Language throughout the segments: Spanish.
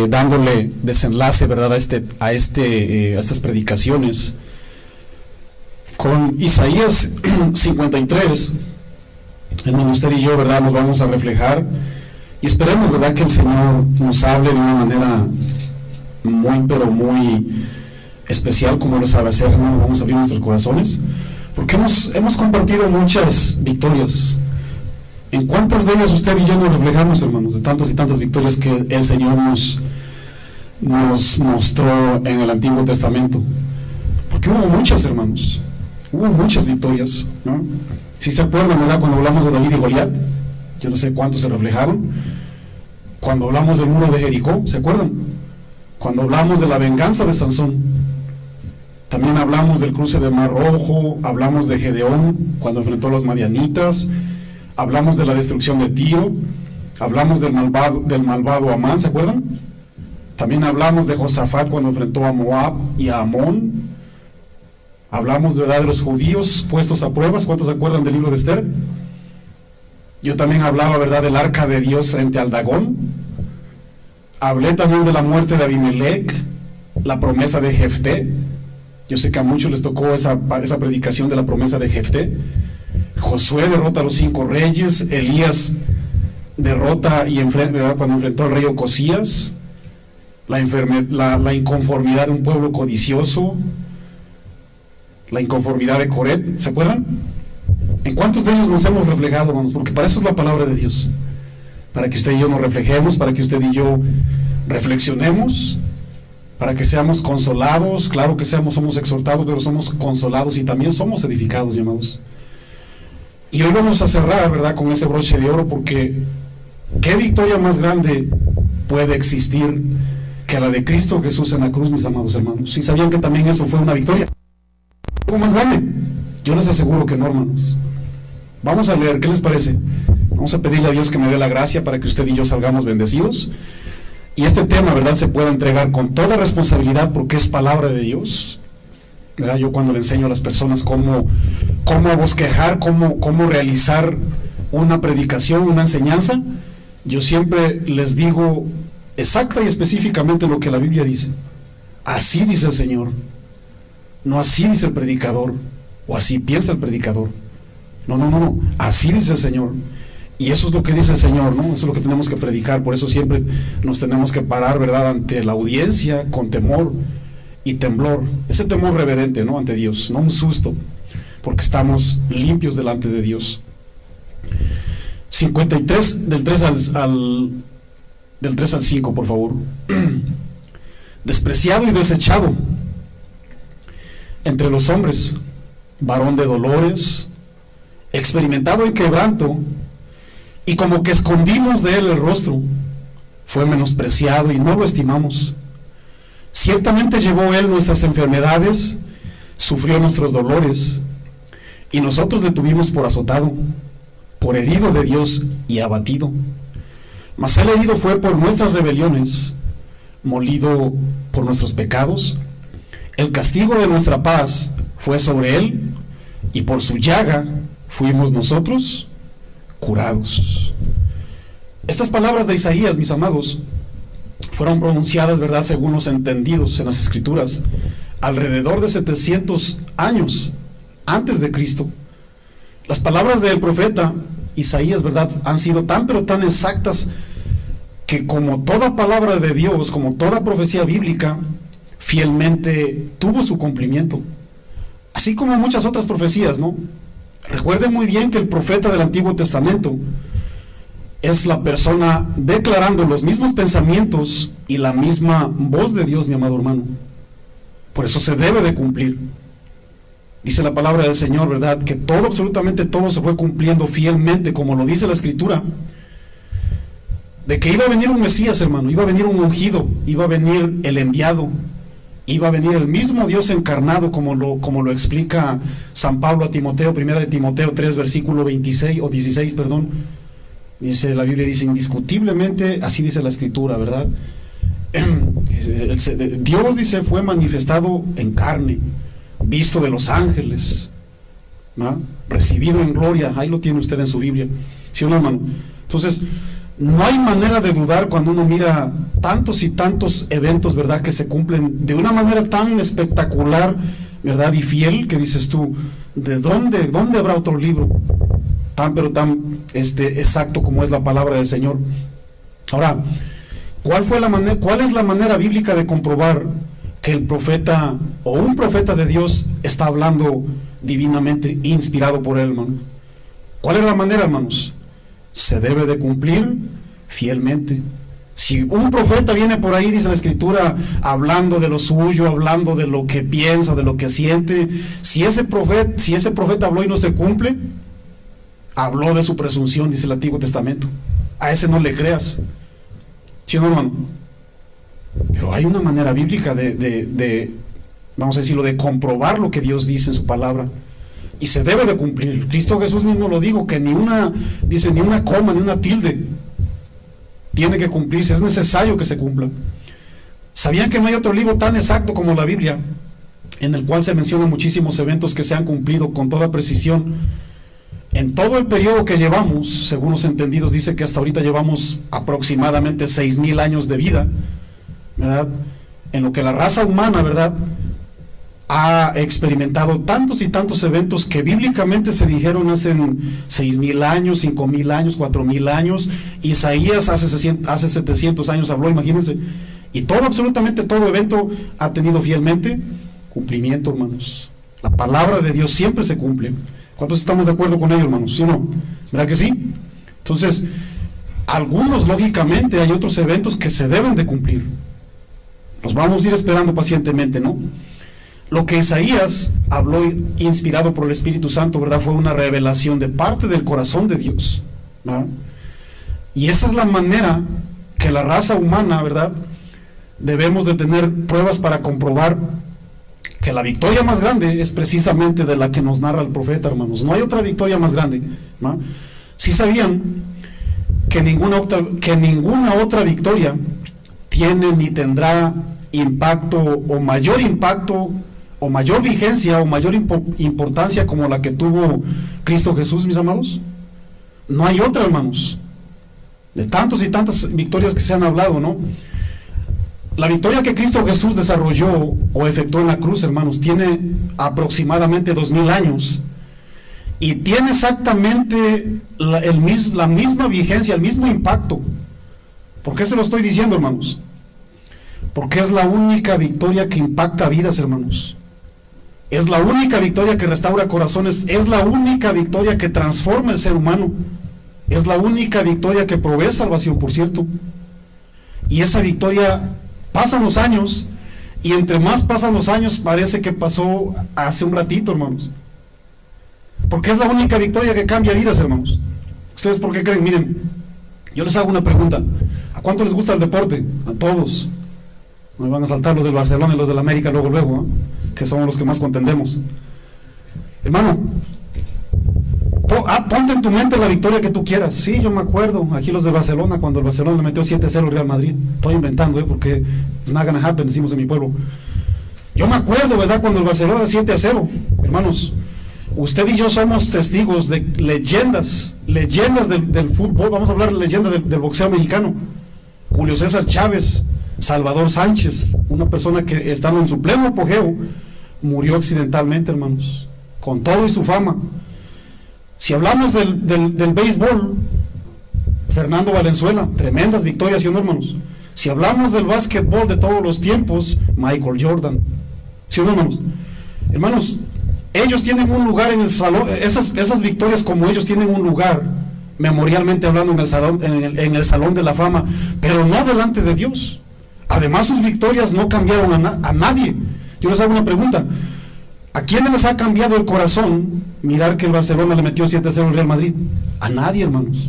dándole desenlace, ¿verdad?, a estas predicaciones, con Isaías 53, en donde usted y yo, ¿verdad?, nos vamos a reflejar, y esperemos, ¿verdad?, que el Señor nos hable de una manera muy, pero muy especial, como lo sabe hacer, ¿no? Vamos a abrir nuestros corazones, porque hemos compartido muchas victorias. ¿En cuántas de ellas usted y yo nos reflejamos, hermanos? De tantas y tantas victorias que el Señor nos mostró en el Antiguo Testamento. Porque hubo muchas, hermanos. Hubo muchas victorias, ¿no? Si se acuerdan, ¿verdad?, cuando hablamos de David y Goliat, yo no sé cuántos se reflejaron. Cuando hablamos del muro de Jericó, ¿se acuerdan? Cuando hablamos de la venganza de Sansón, también hablamos del cruce del Mar Rojo, hablamos de Gedeón, cuando enfrentó a los madianitas, hablamos de la destrucción de Tiro, hablamos del malvado Amán, ¿se acuerdan? También hablamos de Josafat cuando enfrentó a Moab y a Amón. Hablamos de, ¿verdad?, de los judíos puestos a pruebas. ¿Cuántos se acuerdan del libro de Esther? Yo también hablaba, ¿verdad?, del arca de Dios frente al Dagón. Hablé también de la muerte de Abimelech, la promesa de Jefté. Yo sé que a muchos les tocó esa predicación de la promesa de Jefté. Josué derrota a los 5 reyes. Elías derrota cuando enfrentó al rey Ocosías. La inconformidad de un pueblo codicioso. La inconformidad de Coret. ¿Se acuerdan? ¿En cuántos de ellos nos hemos reflejado, hermanos? Porque para eso es la palabra de Dios. Para que usted y yo nos reflejemos, para que usted y yo reflexionemos, para que seamos consolados. Claro que somos exhortados, pero somos consolados y también somos edificados, llamados. Y hoy vamos a cerrar, ¿verdad?, con ese broche de oro, porque ¿qué victoria más grande puede existir que la de Cristo Jesús en la cruz, mis amados hermanos? ¿Sí sabían que también eso fue una victoria? ¿Algo más grande? Yo les aseguro que no, hermanos. Vamos a leer, ¿qué les parece? Vamos a pedirle a Dios que me dé la gracia para que usted y yo salgamos bendecidos. Y este tema, ¿verdad?, se pueda entregar con toda responsabilidad, porque es palabra de Dios, ¿verdad? Yo cuando le enseño a las personas cómo bosquejar, cómo realizar una predicación, una enseñanza, yo siempre les digo exacta y específicamente lo que la Biblia dice. Así dice el Señor, no así dice el predicador, o así piensa el predicador. No, así dice el Señor. Y eso es lo que dice el Señor, ¿no? Eso es lo que tenemos que predicar. Por eso siempre nos tenemos que parar, ¿verdad?, ante la audiencia con temor y temblor. Ese temor reverente, ¿no?, ante Dios, no un susto, porque estamos limpios delante de Dios. 53, del 3 al 5, por favor. Despreciado y desechado entre los hombres, varón de dolores, experimentado en quebranto, y como que escondimos de él el rostro, fue menospreciado y no lo estimamos. Ciertamente llevó él nuestras enfermedades, sufrió nuestros dolores, y nosotros le tuvimos por azotado, por herido de Dios y abatido. Mas él herido fue por nuestras rebeliones, molido por nuestros pecados. El castigo de nuestra paz fue sobre él, y por su llaga fuimos nosotros curados. Estas palabras de Isaías, mis amados, fueron pronunciadas, ¿verdad?, según los entendidos en las Escrituras, alrededor de 700 años antes de Cristo. Las palabras del profeta Isaías, ¿verdad?, han sido tan pero tan exactas que, como toda palabra de Dios, como toda profecía bíblica, fielmente tuvo su cumplimiento. Así como muchas otras profecías, ¿no? Recuerden muy bien que el profeta del Antiguo Testamento es la persona declarando los mismos pensamientos y la misma voz de Dios, mi amado hermano. Por eso se debe de cumplir. Dice la palabra del Señor, ¿verdad?, que todo, absolutamente todo, se fue cumpliendo fielmente, como lo dice la Escritura, de que iba a venir un Mesías, hermano, iba a venir un ungido, iba a venir el enviado, iba a venir el mismo Dios encarnado, como lo explica San Pablo a Timoteo, 1 de Timoteo 3, versículo 16, o 16, perdón. Dice, la Biblia dice, indiscutiblemente, así dice la Escritura, ¿verdad? Dios, dice, fue manifestado en carne, visto de los ángeles, ¿no?, recibido en gloria. Ahí lo tiene usted en su Biblia, ¿sí o no, hermano? Entonces, No hay manera de dudar cuando uno mira tantos y tantos eventos, ¿verdad?, que se cumplen de una manera tan espectacular, ¿verdad?, y fiel, que dices tú, ¿de dónde habrá otro libro pero tan exacto como es la palabra del Señor? Ahora, ¿cuál es la manera bíblica de comprobar que el profeta o un profeta de Dios está hablando divinamente, inspirado por él, hermano? ¿Cuál es la manera, hermanos? Se debe de cumplir fielmente. Si un profeta viene por ahí, dice la Escritura, hablando de lo suyo, hablando de lo que piensa, de lo que siente, si ese profeta habló y no se cumple, habló de su presunción, dice el Antiguo Testamento. A ese no le creas. ¿Sí o no, hermano? Pero hay una manera bíblica de vamos a decirlo, de comprobar lo que Dios dice en su palabra. Y se debe de cumplir. Cristo Jesús mismo lo dijo, que ni una coma, ni una tilde tiene que cumplirse, es necesario que se cumpla. ¿Sabían que no hay otro libro tan exacto como la Biblia, en el cual se mencionan muchísimos eventos que se han cumplido con toda precisión? En todo el periodo que llevamos, según los entendidos, dice que hasta ahorita llevamos aproximadamente 6,000 años de vida, ¿verdad?, en lo que la raza humana, ¿verdad?, ha experimentado tantos y tantos eventos que bíblicamente se dijeron hace 6,000 años, 5,000 años, 4,000 años. Isaías hace 700 años habló, imagínense. Y absolutamente todo evento ha tenido fielmente cumplimiento, hermanos. La palabra de Dios siempre se cumple. ¿Cuántos estamos de acuerdo con ello, hermanos? ¿Sí o no? ¿Verdad que sí? Entonces, algunos, lógicamente, hay otros eventos que se deben de cumplir. Los vamos a ir esperando pacientemente, ¿no? Lo que Isaías habló, inspirado por el Espíritu Santo, ¿verdad?, fue una revelación de parte del corazón de Dios, ¿verdad? Y esa es la manera que la raza humana, ¿verdad?, debemos de tener pruebas para comprobar que la victoria más grande es precisamente de la que nos narra el profeta, hermanos. No hay otra victoria más grande, ¿no? ¿Sí sabían que ninguna otra victoria tiene ni tendrá impacto o mayor vigencia o mayor importancia como la que tuvo Cristo Jesús, mis amados? No hay otra, hermanos. De tantos y tantas victorias que se han hablado, ¿no? La victoria que Cristo Jesús desarrolló o efectuó en la cruz, hermanos, tiene aproximadamente 2,000 años y tiene exactamente la misma vigencia, el mismo impacto. ¿Por qué se lo estoy diciendo, hermanos? Porque es la única victoria que impacta vidas, hermanos. Es la única victoria que restaura corazones. Es la única victoria que transforma el ser humano. Es la única victoria que provee salvación, por cierto. Y esa victoria, pasan los años, y entre más pasan los años, parece que pasó hace un ratito, hermanos. Porque es la única victoria que cambia vidas, hermanos. ¿Ustedes por qué creen? Miren, yo les hago una pregunta. ¿A cuánto les gusta el deporte? A todos. Me van a saltar los del Barcelona y los del América luego, ¿eh? Que son los que más contendemos. Hermano, ponte en tu mente la victoria que tú quieras. Sí, yo me acuerdo, aquí los de Barcelona, cuando el Barcelona le metió 7-0 al Real Madrid. Estoy inventando, porque it's not gonna happen, decimos en mi pueblo. Yo me acuerdo, ¿verdad?, cuando el Barcelona 7-0. Hermanos, usted y yo somos testigos de leyendas del fútbol. Vamos a hablar de leyendas del boxeo mexicano. Julio César Chávez, Salvador Sánchez, una persona que estando en su pleno apogeo murió accidentalmente, hermanos, con todo y su fama. Si hablamos del béisbol, Fernando Valenzuela, tremendas victorias, ¿sí o no, hermanos? Si hablamos del básquetbol de todos los tiempos, Michael Jordan, ¿sí o no, hermanos? Hermanos, ellos tienen un lugar en el salón, esas victorias como ellos tienen un lugar, memorialmente hablando, en el salón de la fama, pero no delante de Dios. Además, sus victorias no cambiaron a nadie. Yo les hago una pregunta: ¿a quiénes les ha cambiado el corazón mirar que el Barcelona le metió 7-0 al Real Madrid? A nadie, hermanos.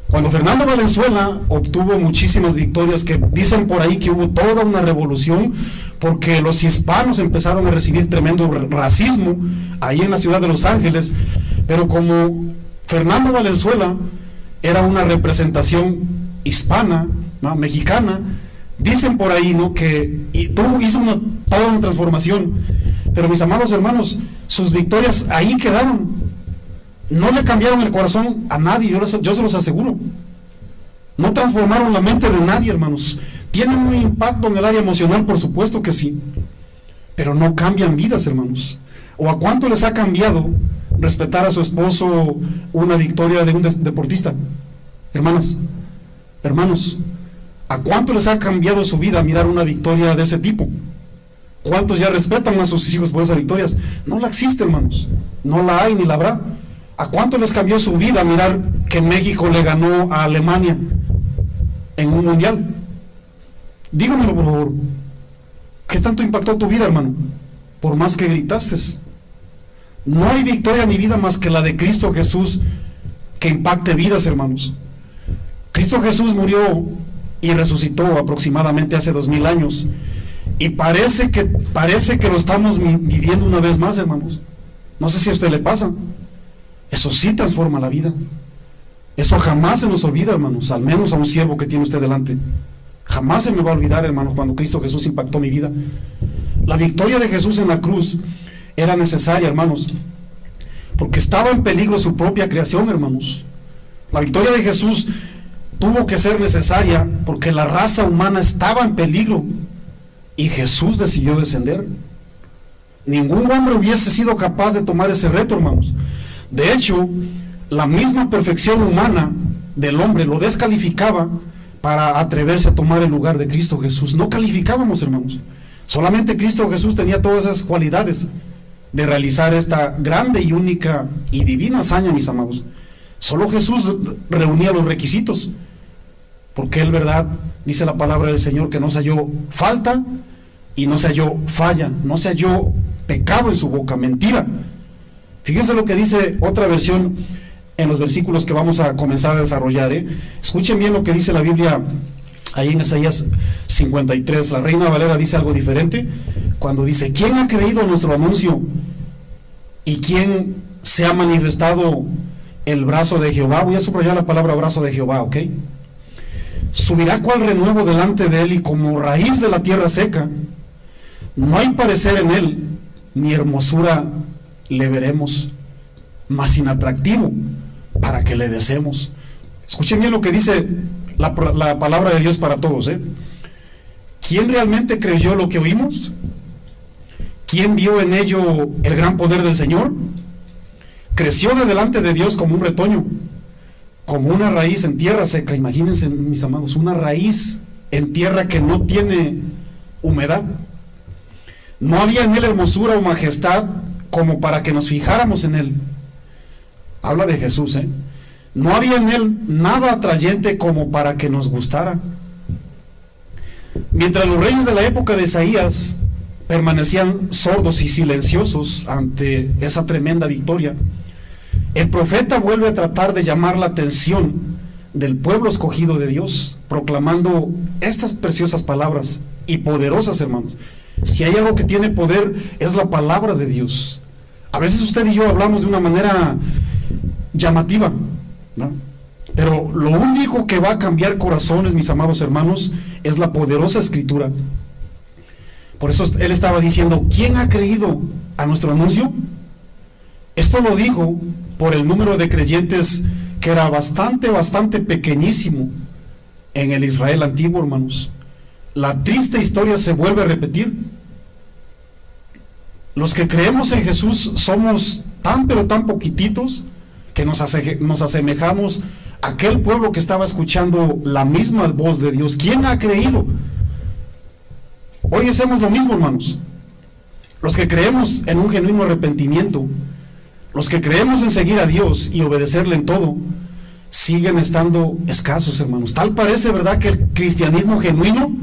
Cuando Fernando Valenzuela obtuvo muchísimas victorias, que dicen por ahí que hubo toda una revolución, porque los hispanos empezaron a recibir tremendo racismo ahí en la ciudad de Los Ángeles, pero como Fernando Valenzuela era una representación hispana, ¿no?, mexicana, dicen por ahí, ¿no?, que hizo toda una transformación. Pero mis amados hermanos, sus victorias ahí quedaron. No le cambiaron el corazón a nadie, yo se los aseguro. No transformaron la mente de nadie, hermanos. Tienen un impacto en el área emocional, por supuesto que sí, pero no cambian vidas, hermanos. ¿O a cuánto les ha cambiado respetar a su esposo una victoria de un deportista? Hermanos, ¿a cuánto les ha cambiado su vida mirar una victoria de ese tipo? ¿Cuántos ya respetan a sus hijos por esas victorias? No la existe, hermanos. No la hay ni la habrá. ¿A cuánto les cambió su vida mirar que México le ganó a Alemania en un mundial? Dígamelo, por favor. ¿Qué tanto impactó tu vida, hermano? Por más que gritaste. No hay victoria ni vida más que la de Cristo Jesús que impacte vidas, hermanos. Cristo Jesús murió y resucitó aproximadamente hace 2000 años. Y parece que lo estamos viviendo una vez más, hermanos. No sé si a usted le pasa. Eso sí transforma la vida. Eso jamás se nos olvida, hermanos. Al menos a un siervo que tiene usted delante. Jamás se me va a olvidar, hermanos, cuando Cristo Jesús impactó mi vida. La victoria de Jesús en la cruz era necesaria, hermanos, porque estaba en peligro su propia creación, hermanos. La victoria de Jesús tuvo que ser necesaria porque la raza humana estaba en peligro y Jesús decidió descender. Ningún hombre hubiese sido capaz de tomar ese reto, hermanos. De hecho, la misma perfección humana del hombre lo descalificaba para atreverse a tomar el lugar de Cristo Jesús. No calificábamos, hermanos. Solamente Cristo Jesús tenía todas esas cualidades de realizar esta grande y única y divina hazaña, mis amados. Solo Jesús reunía los requisitos, porque Él, verdad, dice la palabra del Señor, que no se halló falta y no se halló falla, no se halló pecado en su boca, mentira. Fíjense lo que dice otra versión en los versículos que vamos a comenzar a desarrollar. Escuchen bien lo que dice la Biblia ahí en Isaías 53. La Reina Valera dice algo diferente cuando dice: ¿quién ha creído nuestro anuncio? ¿Y quién se ha manifestado el brazo de Jehová? Voy a subrayar la palabra brazo de Jehová, ¿ok? Subirá cual renuevo delante de él, y como raíz de la tierra seca. No hay parecer en él, ni hermosura le veremos, mas sin atractivo para que le deseemos. Escuchen bien lo que dice la palabra de Dios para todos. ¿Quién realmente creyó lo que oímos? ¿Quién vio en ello el gran poder del Señor? Creció de delante de Dios como un retoño, como una raíz en tierra seca. Imagínense, mis amados, una raíz en tierra que no tiene humedad. No había en él hermosura o majestad como para que nos fijáramos en él. Habla de Jesús, No había en él nada atrayente como para que nos gustara. Mientras los reyes de la época de Isaías permanecían sordos y silenciosos ante esa tremenda victoria, el profeta vuelve a tratar de llamar la atención del pueblo escogido de Dios, proclamando estas preciosas palabras y poderosas, hermanos. Si hay algo que tiene poder, es la palabra de Dios. A veces usted y yo hablamos de una manera llamativa, ¿no? Pero lo único que va a cambiar corazones, mis amados hermanos, es la poderosa Escritura. Por eso él estaba diciendo: ¿quién ha creído a nuestro anuncio? Esto lo dijo por el número de creyentes que era bastante pequeñísimo en el Israel antiguo, hermanos. La triste historia se vuelve a repetir. Los que creemos en Jesús somos tan poquititos que nos asemejamos a aquel pueblo que estaba escuchando la misma voz de Dios. ¿Quién ha creído? Hoy hacemos lo mismo, hermanos. Los que creemos en un genuino arrepentimiento, los que creemos en seguir a Dios y obedecerle en todo, siguen estando escasos, hermanos. Tal parece, ¿verdad?, que el cristianismo genuino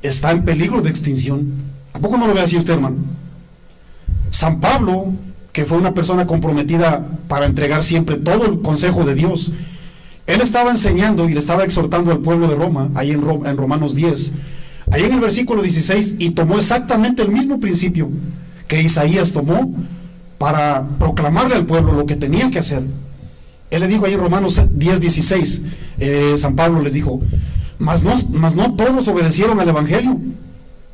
está en peligro de extinción. ¿A poco no lo ve así usted, hermano? San Pablo, que fue una persona comprometida para entregar siempre todo el consejo de Dios, él estaba enseñando y le estaba exhortando al pueblo de Roma, ahí en Romanos 10, ahí en el versículo 16, y tomó exactamente el mismo principio que Isaías tomó para proclamarle al pueblo lo que tenían que hacer. Él le dijo ahí en Romanos 10:16, San Pablo les dijo: mas no todos obedecieron al Evangelio.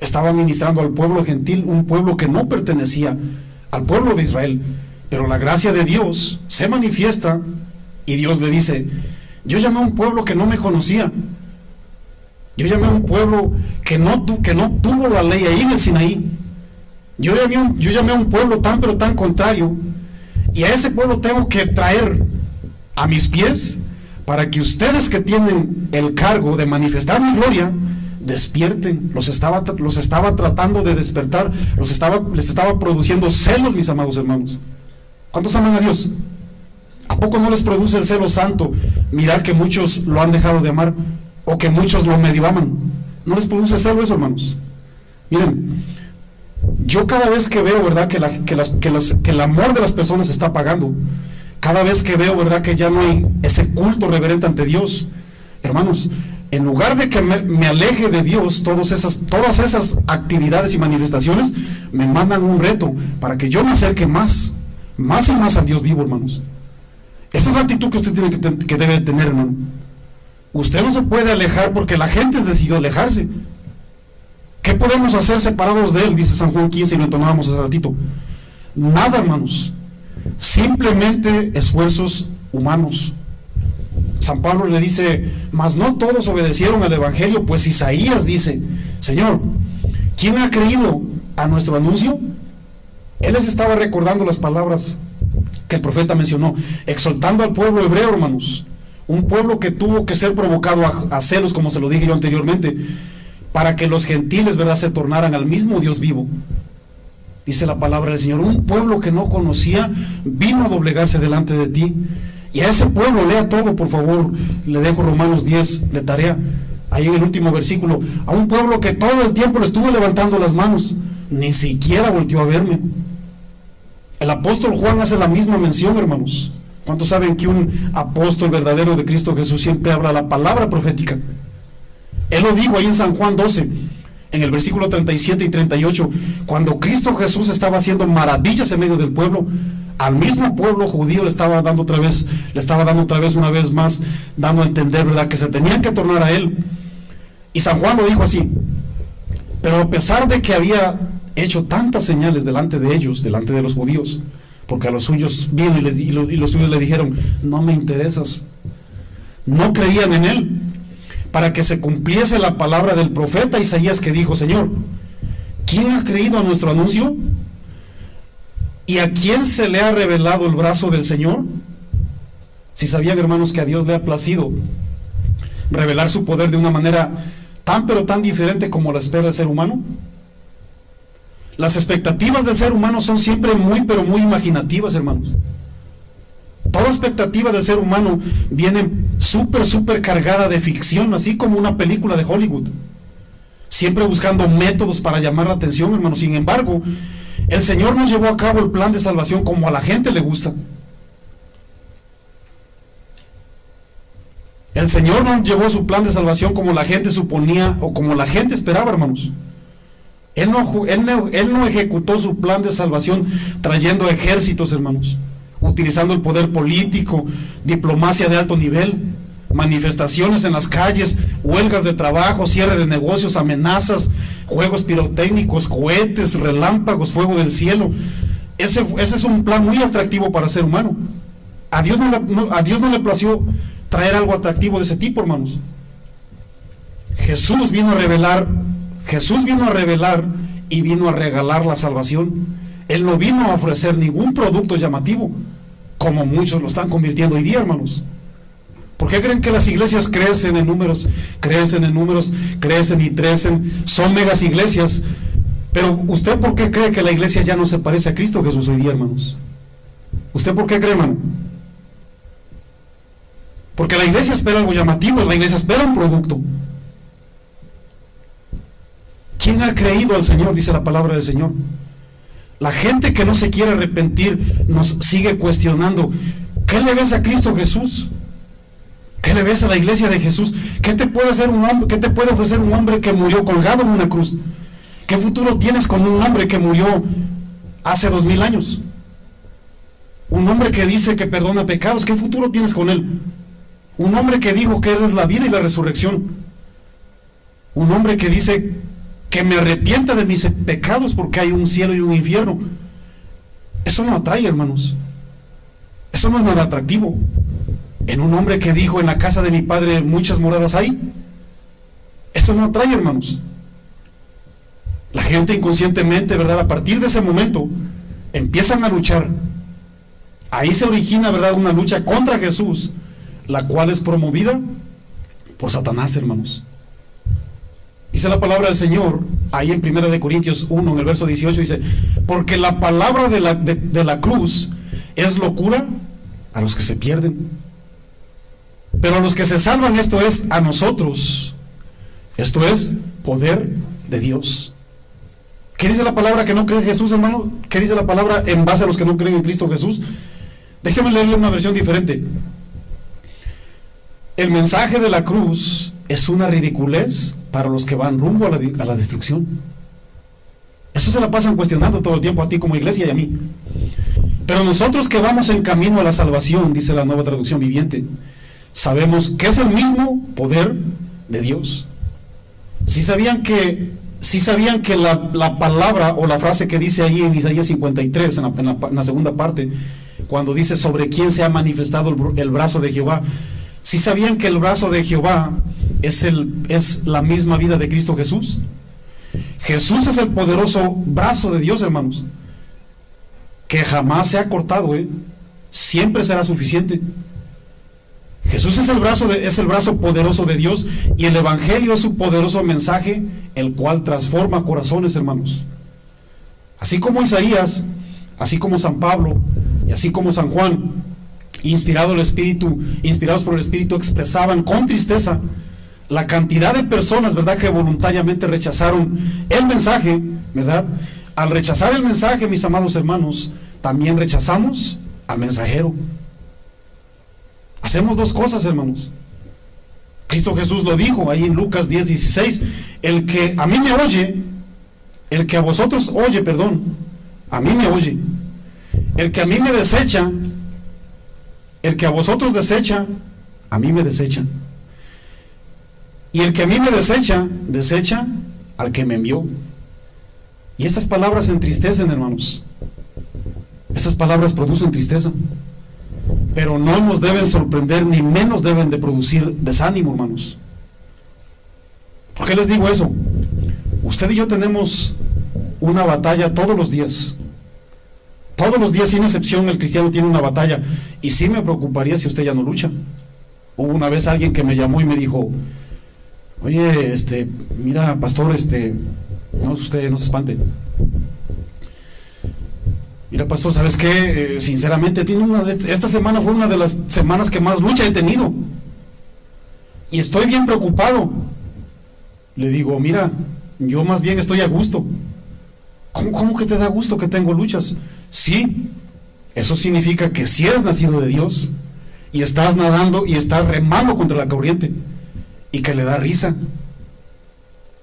Estaba ministrando al pueblo gentil, un pueblo que no pertenecía al pueblo de Israel. Pero la gracia de Dios se manifiesta y Dios le dice: Yo llamé a un pueblo que no me conocía. Yo llamé a un pueblo que no tuvo la ley ahí en el Sinaí. Yo llamé a un pueblo tan pero tan contrario. Y a ese pueblo tengo que traer a mis pies para que ustedes que tienen el cargo de manifestar mi gloria, despierten. Los estaba tratando de despertar, les estaba produciendo celos, mis amados hermanos. ¿Cuántos aman a Dios? ¿A poco no les produce el celo santo mirar que muchos lo han dejado de amar, o que muchos lo medio aman? ¿No les produce celo eso, hermanos? Miren, yo cada vez que veo, ¿verdad?, que el amor de las personas se está apagando, cada vez que veo, ¿verdad?, que ya no hay ese culto reverente ante Dios, hermanos, en lugar de que me aleje de Dios, todas esas actividades y manifestaciones me mandan un reto para que yo me acerque más y más al Dios vivo, hermanos. Esa es la actitud que usted que debe tener, hermano. Usted no se puede alejar porque la gente decidió alejarse. ¿Qué podemos hacer separados de Él? Dice San Juan 15, y lo tomábamos hace ratito. Nada, hermanos. Simplemente esfuerzos humanos. San Pablo le dice, mas no todos obedecieron al Evangelio, pues Isaías dice, Señor, ¿quién ha creído a nuestro anuncio? Él les estaba recordando las palabras que el profeta mencionó, exhortando al pueblo hebreo, hermanos, un pueblo que tuvo que ser provocado a celos, como se lo dije yo anteriormente, para que los gentiles, ¿verdad?, se tornaran al mismo Dios vivo. Dice la palabra del Señor, un pueblo que no conocía vino a doblegarse delante de ti. Y a ese pueblo, lea todo, por favor, le dejo Romanos 10 de tarea, ahí en el último versículo, a un pueblo que todo el tiempo le estuvo levantando las manos, ni siquiera volteó a verme. El apóstol Juan hace la misma mención, hermanos. ¿Cuántos saben que un apóstol verdadero de Cristo Jesús siempre habla la palabra profética? Él lo dijo ahí en San Juan 12, en el versículo 37 y 38, cuando Cristo Jesús estaba haciendo maravillas en medio del pueblo, al mismo pueblo judío le estaba dando otra vez una vez más, dando a entender, ¿verdad?, que se tenían que tornar a Él. Y San Juan lo dijo así, pero a pesar de que había hecho tantas señales delante de ellos, delante de los judíos, porque a los suyos vino y los suyos le dijeron, no me interesas, no creían en Él, para que se cumpliese la palabra del profeta Isaías que dijo, Señor, ¿quién ha creído a nuestro anuncio? ¿Y a quién se le ha revelado el brazo del Señor? Si sabían, hermanos, que a Dios le ha placido revelar su poder de una manera tan pero tan diferente como la espera del ser humano. Las expectativas del ser humano son siempre muy pero muy imaginativas, hermanos. Toda expectativa del ser humano viene súper cargada de ficción, así como una película de Hollywood, siempre buscando métodos para llamar la atención, hermanos. Sin embargo, el Señor no llevó a cabo el plan de salvación como a la gente le gusta. El Señor no llevó su plan de salvación como la gente suponía o como la gente esperaba, hermanos. Él no ejecutó su plan de salvación trayendo ejércitos, hermanos, utilizando el poder político, diplomacia de alto nivel, manifestaciones en las calles, huelgas de trabajo, cierre de negocios, amenazas, juegos pirotécnicos, cohetes, relámpagos, fuego del cielo. Ese es un plan muy atractivo para el ser humano. A Dios no le plació traer algo atractivo de ese tipo, hermanos. Jesús vino a revelar y vino a regalar la salvación. Él no vino a ofrecer ningún producto llamativo, como muchos lo están convirtiendo hoy día, hermanos. ¿Por qué creen que las iglesias crecen en números, crecen y crecen? Son megas iglesias. Pero ¿usted por qué cree que la iglesia ya no se parece a Cristo Jesús hoy día, hermanos? ¿Usted por qué cree, hermano? Porque la iglesia espera algo llamativo, la iglesia espera un producto. ¿Quién ha creído al Señor? Dice la palabra del Señor. La gente que no se quiere arrepentir nos sigue cuestionando. ¿Qué le ves a Cristo Jesús? ¿Qué le ves a la iglesia de Jesús? ¿Qué te puede ofrecer un hombre que murió colgado en una cruz? ¿Qué futuro tienes con un hombre que murió hace 2000 años? Un hombre que dice que perdona pecados. ¿Qué futuro tienes con él? Un hombre que dijo que Él es la vida y la resurrección. Un hombre que dice que me arrepienta de mis pecados porque hay un cielo y un infierno. Eso no atrae, hermanos. Eso no es nada atractivo. en un hombre que dijo: en la casa de mi padre muchas moradas hay. Eso no atrae, hermanos. La gente inconscientemente, ¿verdad?, a partir de ese momento empiezan a luchar. Ahí se origina, ¿verdad?, una lucha contra Jesús, la cual es promovida por Satanás, hermanos. Dice la palabra del Señor, ahí en 1 Corintios 1, en el verso 18, dice: porque la palabra de la cruz es locura a los que se pierden, pero a los que se salvan, esto es, a nosotros, esto es poder de Dios. ¿Qué dice la palabra que no cree en Jesús, hermano? ¿Qué dice la palabra en base a los que no creen en Cristo Jesús? Déjeme leerle una versión diferente. El mensaje de la cruz es una ridiculez para los que van rumbo a la destrucción. Eso se la pasan cuestionando todo el tiempo a ti como iglesia y a mí. Pero nosotros que vamos en camino a la salvación, dice la Nueva Traducción Viviente, sabemos que es el mismo poder de Dios. Si sabían que la palabra o la frase que dice ahí en Isaías 53, en la segunda parte, cuando dice sobre quién se ha manifestado el brazo de Jehová, si sabían que el brazo de Jehová es la misma vida de Cristo Jesús. Jesús es el poderoso brazo de Dios, hermanos, que jamás se ha cortado, siempre será suficiente. Jesús es el brazo poderoso de Dios, y el Evangelio es su poderoso mensaje, el cual transforma corazones, hermanos. Así como Isaías, así como San Pablo y así como San Juan, inspirados por el Espíritu, expresaban con tristeza la cantidad de personas, ¿verdad?, que voluntariamente rechazaron el mensaje, ¿verdad? Al rechazar el mensaje, mis amados hermanos, también rechazamos al mensajero. Hacemos dos cosas, hermanos. Cristo Jesús lo dijo ahí en Lucas 10:16: el que a mí me oye, el que a vosotros oye, a mí me oye. El que a mí me desecha, el que a vosotros desecha, a mí me desecha. Y el que a mí me desecha, desecha al que me envió. Y estas palabras entristecen, hermanos. Estas palabras producen tristeza, pero no nos deben sorprender, ni menos deben de producir desánimo, hermanos. ¿Por qué les digo eso? Usted y yo tenemos una batalla todos los días. Todos los días, sin excepción, el cristiano tiene una batalla. Y sí me preocuparía si usted ya no lucha. Hubo una vez alguien que me llamó y me dijo: oye, mira, pastor, no, usted no se espante. Mira, pastor, ¿sabes qué? Sinceramente, esta semana fue una de las semanas que más lucha he tenido. Y estoy bien preocupado. Le digo: mira, yo más bien estoy a gusto. ¿Cómo que te da gusto que tengo luchas? Sí, eso significa que si eres nacido de Dios y estás nadando y estás remando contra la corriente, y que le da risa.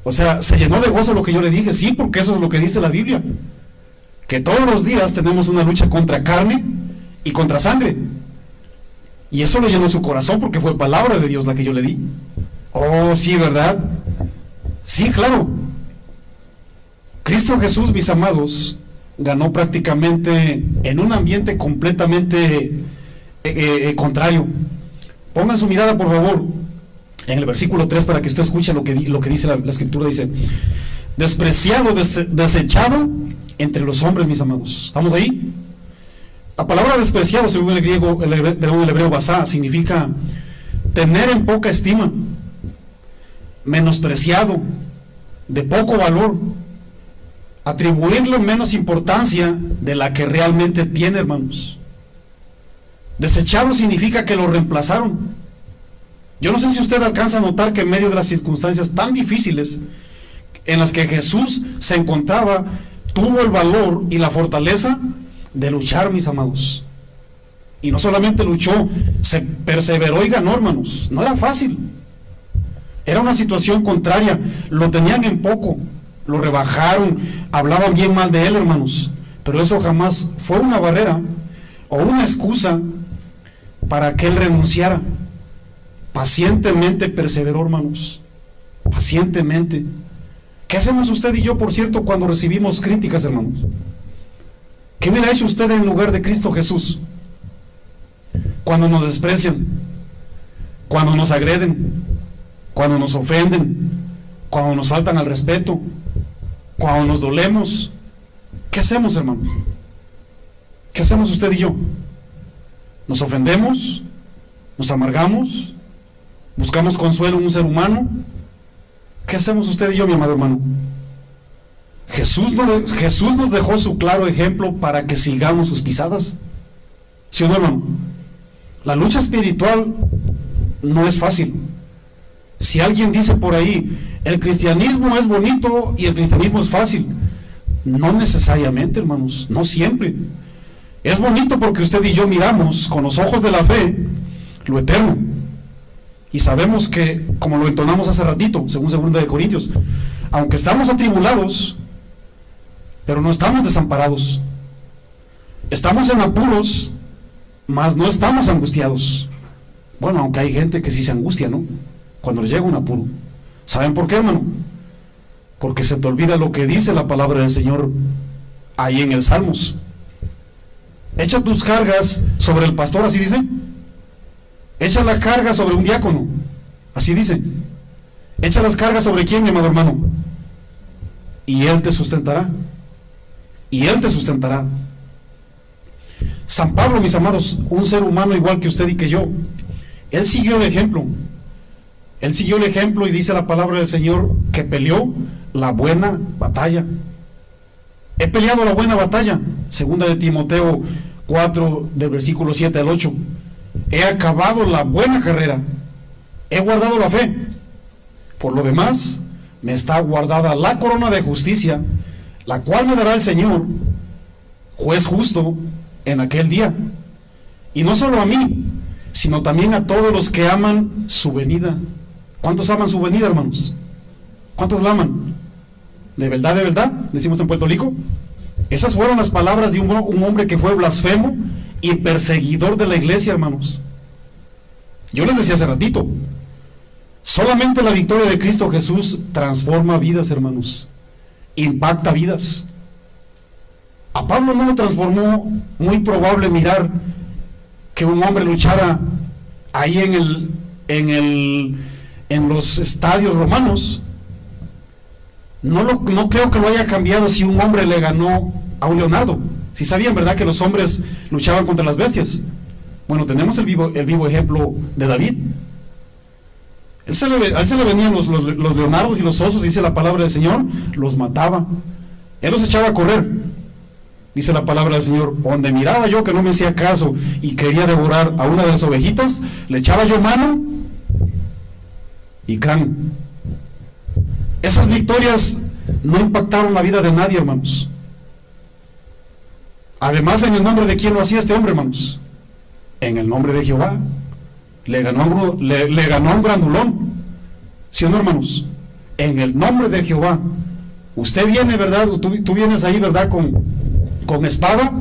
O sea, se llenó de gozo lo que yo le dije. Sí, porque eso es lo que dice la Biblia, que todos los días tenemos una lucha contra carne y contra sangre. Y eso le llenó su corazón, porque fue palabra de Dios la que yo le di. Oh, sí, ¿verdad? Sí, claro. Cristo Jesús, mis amados, ganó prácticamente en un ambiente completamente contrario. Pongan su mirada, por favor, en el versículo 3 para que usted escuche lo que dice la Escritura. Dice: despreciado, desechado entre los hombres, mis amados. ¿Estamos ahí? La palabra despreciado, según el griego, el hebreo basá, significa tener en poca estima, menospreciado, de poco valor, atribuirle menos importancia de la que realmente tiene, hermanos. Desechado significa que lo reemplazaron. Yo no sé si usted alcanza a notar que en medio de las circunstancias tan difíciles en las que Jesús se encontraba, tuvo el valor y la fortaleza de luchar, mis amados. Y no solamente luchó, se perseveró y ganó, hermanos. No era fácil. Era una situación contraria. Lo tenían en poco, lo rebajaron, hablaban bien mal de él, hermanos. Pero eso jamás fue una barrera o una excusa para que él renunciara. Pacientemente perseveró, hermanos. Pacientemente. ¿Qué hacemos usted y yo, por cierto, cuando recibimos críticas, hermanos? ¿Qué hubiera hecho usted en lugar de Cristo Jesús? Cuando nos desprecian, cuando nos agreden, cuando nos ofenden, cuando nos faltan al respeto, cuando nos dolemos. ¿Qué hacemos, hermano? ¿Qué hacemos usted y yo? ¿Nos ofendemos? ¿Nos amargamos? ¿Buscamos consuelo en un ser humano? ¿Qué hacemos usted y yo, mi amado hermano? Jesús nos dejó su claro ejemplo para que sigamos sus pisadas. ¿Sí o no, hermano? La lucha espiritual no es fácil. Si alguien dice por ahí, el cristianismo es bonito y el cristianismo es fácil, no necesariamente, hermanos, no siempre. Es bonito porque usted y yo miramos con los ojos de la fe lo eterno. Y sabemos que, como lo entonamos hace ratito, según 2 Corintios, aunque estamos atribulados, pero no estamos desamparados. Estamos en apuros, mas no estamos angustiados. Bueno, aunque hay gente que sí se angustia, ¿no? Cuando les llega un apuro. ¿Saben por qué, hermano? Porque se te olvida lo que dice la palabra del Señor ahí en el Salmos. Echa tus cargas sobre el pastor, así dice. Echa la carga sobre un diácono, así dice. Echa las cargas sobre quién, mi amado hermano, y él te sustentará. Y él te sustentará. San Pablo, mis amados, un ser humano igual que usted y que yo, él siguió el ejemplo. Él siguió el ejemplo y dice la palabra del Señor que peleó la buena batalla. He peleado la buena batalla, 2 Timoteo 4, del versículo 7 al 8. He acabado la buena carrera, he guardado la fe. Por lo demás, me está guardada la corona de justicia, la cual me dará el Señor, juez justo, en aquel día. Y no solo a mí, sino también a todos los que aman su venida. ¿Cuántos aman su venida, hermanos? ¿Cuántos la aman? ¿De verdad, decimos en Puerto Rico? Esas fueron las palabras de un hombre que fue blasfemo y perseguidor de la iglesia, hermanos. Yo les decía hace ratito, solamente la victoria de Cristo Jesús transforma vidas, hermanos, impacta vidas. A Pablo no lo transformó, muy probable, mirar que un hombre luchara ahí en los estadios romanos. No creo que lo haya cambiado si un hombre le ganó a un leopardo. Si sabían, ¿verdad?, que los hombres luchaban contra las bestias. Bueno, tenemos el vivo ejemplo de David. A él se le venían los leopardos y los osos, dice la palabra del Señor, los mataba. Él los echaba a correr. Dice la palabra del Señor, donde miraba yo que no me hacía caso y quería devorar a una de las ovejitas, le echaba yo mano y crán. Esas victorias no impactaron la vida de nadie, hermanos. Además, ¿en el nombre de quién lo hacía este hombre, hermanos? En el nombre de Jehová. Le ganó un grandulón. ¿Sí o no, hermanos? En el nombre de Jehová. Usted viene, ¿verdad? Tú vienes ahí, ¿verdad? Con espada,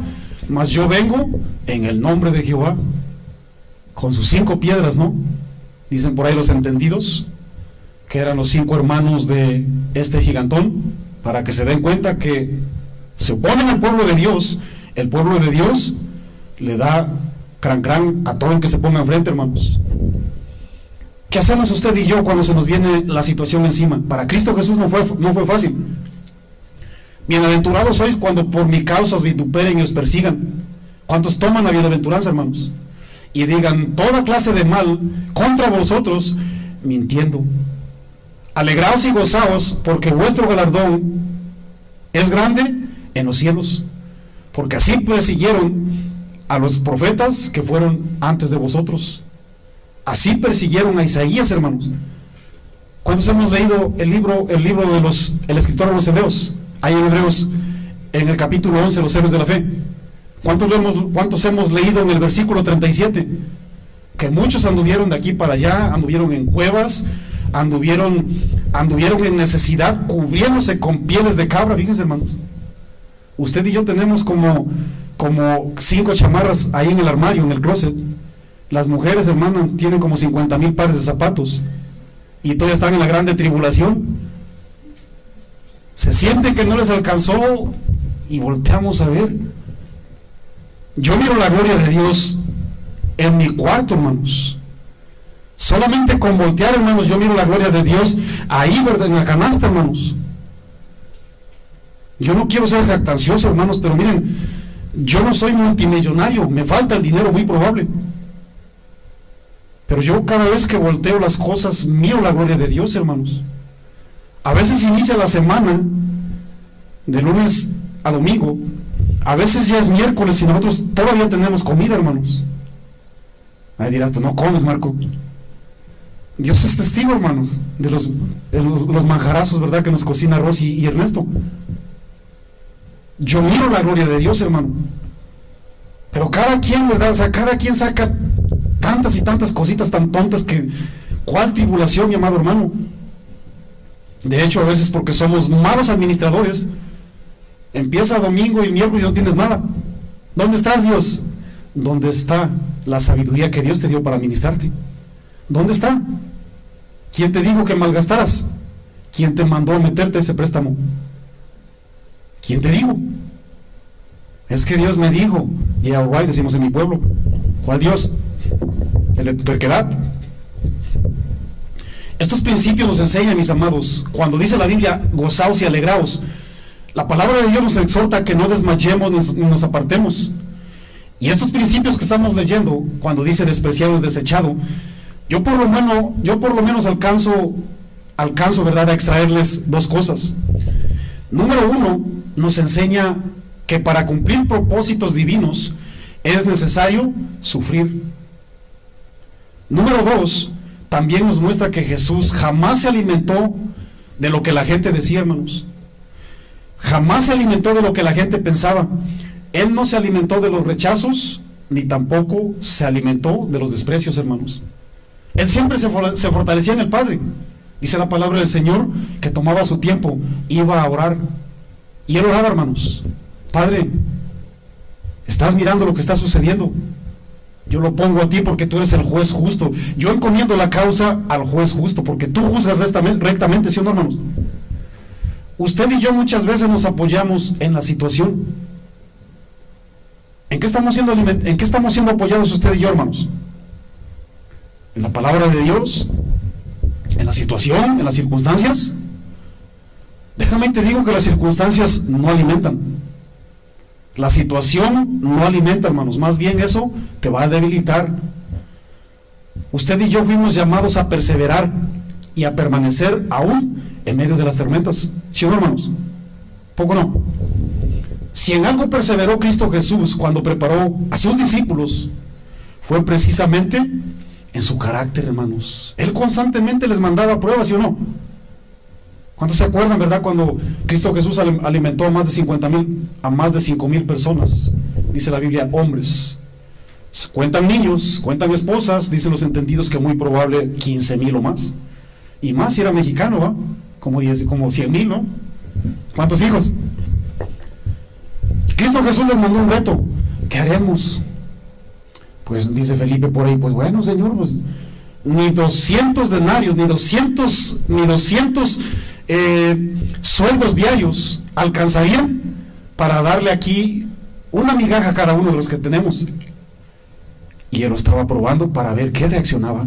mas yo vengo en el nombre de Jehová. Con sus 5 piedras, ¿no? Dicen por ahí los entendidos, que eran los 5 hermanos de este gigantón, para que se den cuenta que se oponen al pueblo de Dios. El pueblo de Dios le da crán a todo el que se ponga enfrente, hermanos. ¿Qué hacemos usted y yo cuando se nos viene la situación encima? Para Cristo Jesús no fue fácil. Bienaventurados sois cuando por mi causa os vituperen y os persigan. ¿Cuántos toman la bienaventuranza, hermanos? Y digan toda clase de mal contra vosotros, mintiendo. Alegraos y gozaos, porque vuestro galardón es grande en los cielos. Porque así persiguieron a los profetas que fueron antes de vosotros. Así persiguieron a Isaías, hermanos. ¿Cuántos hemos leído el libro el escritor de los Hebreos? Hay en Hebreos, en el capítulo 11, los héroes de la fe. ¿Cuántos hemos leído en el versículo 37? Que muchos anduvieron de aquí para allá, anduvieron en cuevas, anduvieron en necesidad, cubriéndose con pieles de cabra. Fíjense, hermanos, usted y yo tenemos como 5 chamarras ahí en el armario, en el closet. Las mujeres, hermanos, tienen como 50,000 pares de zapatos y todavía están en la grande tribulación. Se sienten que no les alcanzó y volteamos a ver. Yo miro la gloria de Dios en mi cuarto, hermanos. Solamente con voltear, hermanos, yo miro la gloria de Dios ahí, ¿verdad? En la canasta, hermanos. Yo no quiero ser jactancioso, hermanos, pero miren, yo no soy multimillonario, me falta el dinero muy probable. Pero yo cada vez que volteo las cosas, miro la gloria de Dios, hermanos. A veces inicia la semana, de lunes a domingo, a veces ya es miércoles y nosotros todavía tenemos comida, hermanos. Ahí dirás, pues no comes, Marco. Dios es testigo, hermanos, de los manjarazos, ¿verdad?, que nos cocina Rosy y Ernesto. Yo miro la gloria de Dios, hermano. Pero cada quien, ¿verdad? O sea, cada quien saca tantas y tantas cositas tan tontas que... ¿Cuál tribulación, mi amado hermano? De hecho, a veces porque somos malos administradores, empieza domingo y miércoles y no tienes nada. ¿Dónde estás, Dios? ¿Dónde está la sabiduría que Dios te dio para administrarte? ¿Dónde está? ¿Quién te dijo que malgastaras? ¿Quién te mandó a meterte ese préstamo? ¿Quién te dijo? Es que Dios me dijo, Yahweh, decimos en mi pueblo. ¿Cuál Dios? El de tu terquedad. Estos principios nos enseñan, mis amados, cuando dice la Biblia, gozaos y alegraos. La palabra de Dios nos exhorta a que no desmayemos ni nos apartemos. Y estos principios que estamos leyendo, cuando dice despreciado y desechado, yo por lo menos alcanzo, ¿verdad?, a extraerles dos cosas. Número uno, nos enseña que para cumplir propósitos divinos es necesario sufrir. Número dos, también nos muestra que Jesús jamás se alimentó de lo que la gente decía, hermanos. Jamás se alimentó de lo que la gente pensaba. Él no se alimentó de los rechazos, ni tampoco se alimentó de los desprecios, hermanos. Él siempre se fortalecía en el Padre. Dice la palabra del Señor que tomaba su tiempo, iba a orar. Y él oraba, hermanos. Padre, estás mirando lo que está sucediendo. Yo lo pongo a ti porque tú eres el juez justo. Yo encomiendo la causa al juez justo, porque tú juzgas rectamente, ¿sí o no, hermanos? Usted y yo muchas veces nos apoyamos en la situación. ¿En qué estamos siendo apoyados usted y yo, hermanos? ¿En la palabra de Dios? ¿En la situación? ¿En las circunstancias? Déjame y te digo que las circunstancias no alimentan. La situación no alimenta, hermanos. Más bien eso te va a debilitar. Usted y yo fuimos llamados a perseverar y a permanecer aún en medio de las tormentas. ¿Sí o no, hermanos? ¿Poco no? Si en algo perseveró Cristo Jesús cuando preparó a sus discípulos, fue precisamente en su carácter, hermanos. Él constantemente les mandaba pruebas, ¿sí o no? ¿Cuántos se acuerdan, verdad, cuando Cristo Jesús alimentó a más de 5,000 personas? Dice la Biblia, hombres. Cuentan niños, cuentan esposas, dicen los entendidos que muy probable 15,000 o más. Y más si era mexicano, ¿va? Como 100,000, ¿no? ¿Cuántos hijos? Cristo Jesús les mandó un reto. ¿Qué haremos? Pues dice Felipe por ahí, pues bueno, Señor, pues ni 200 denarios, ni 200 sueldos diarios alcanzarían para darle aquí una migaja a cada uno de los que tenemos. Y él lo estaba probando para ver qué reaccionaba.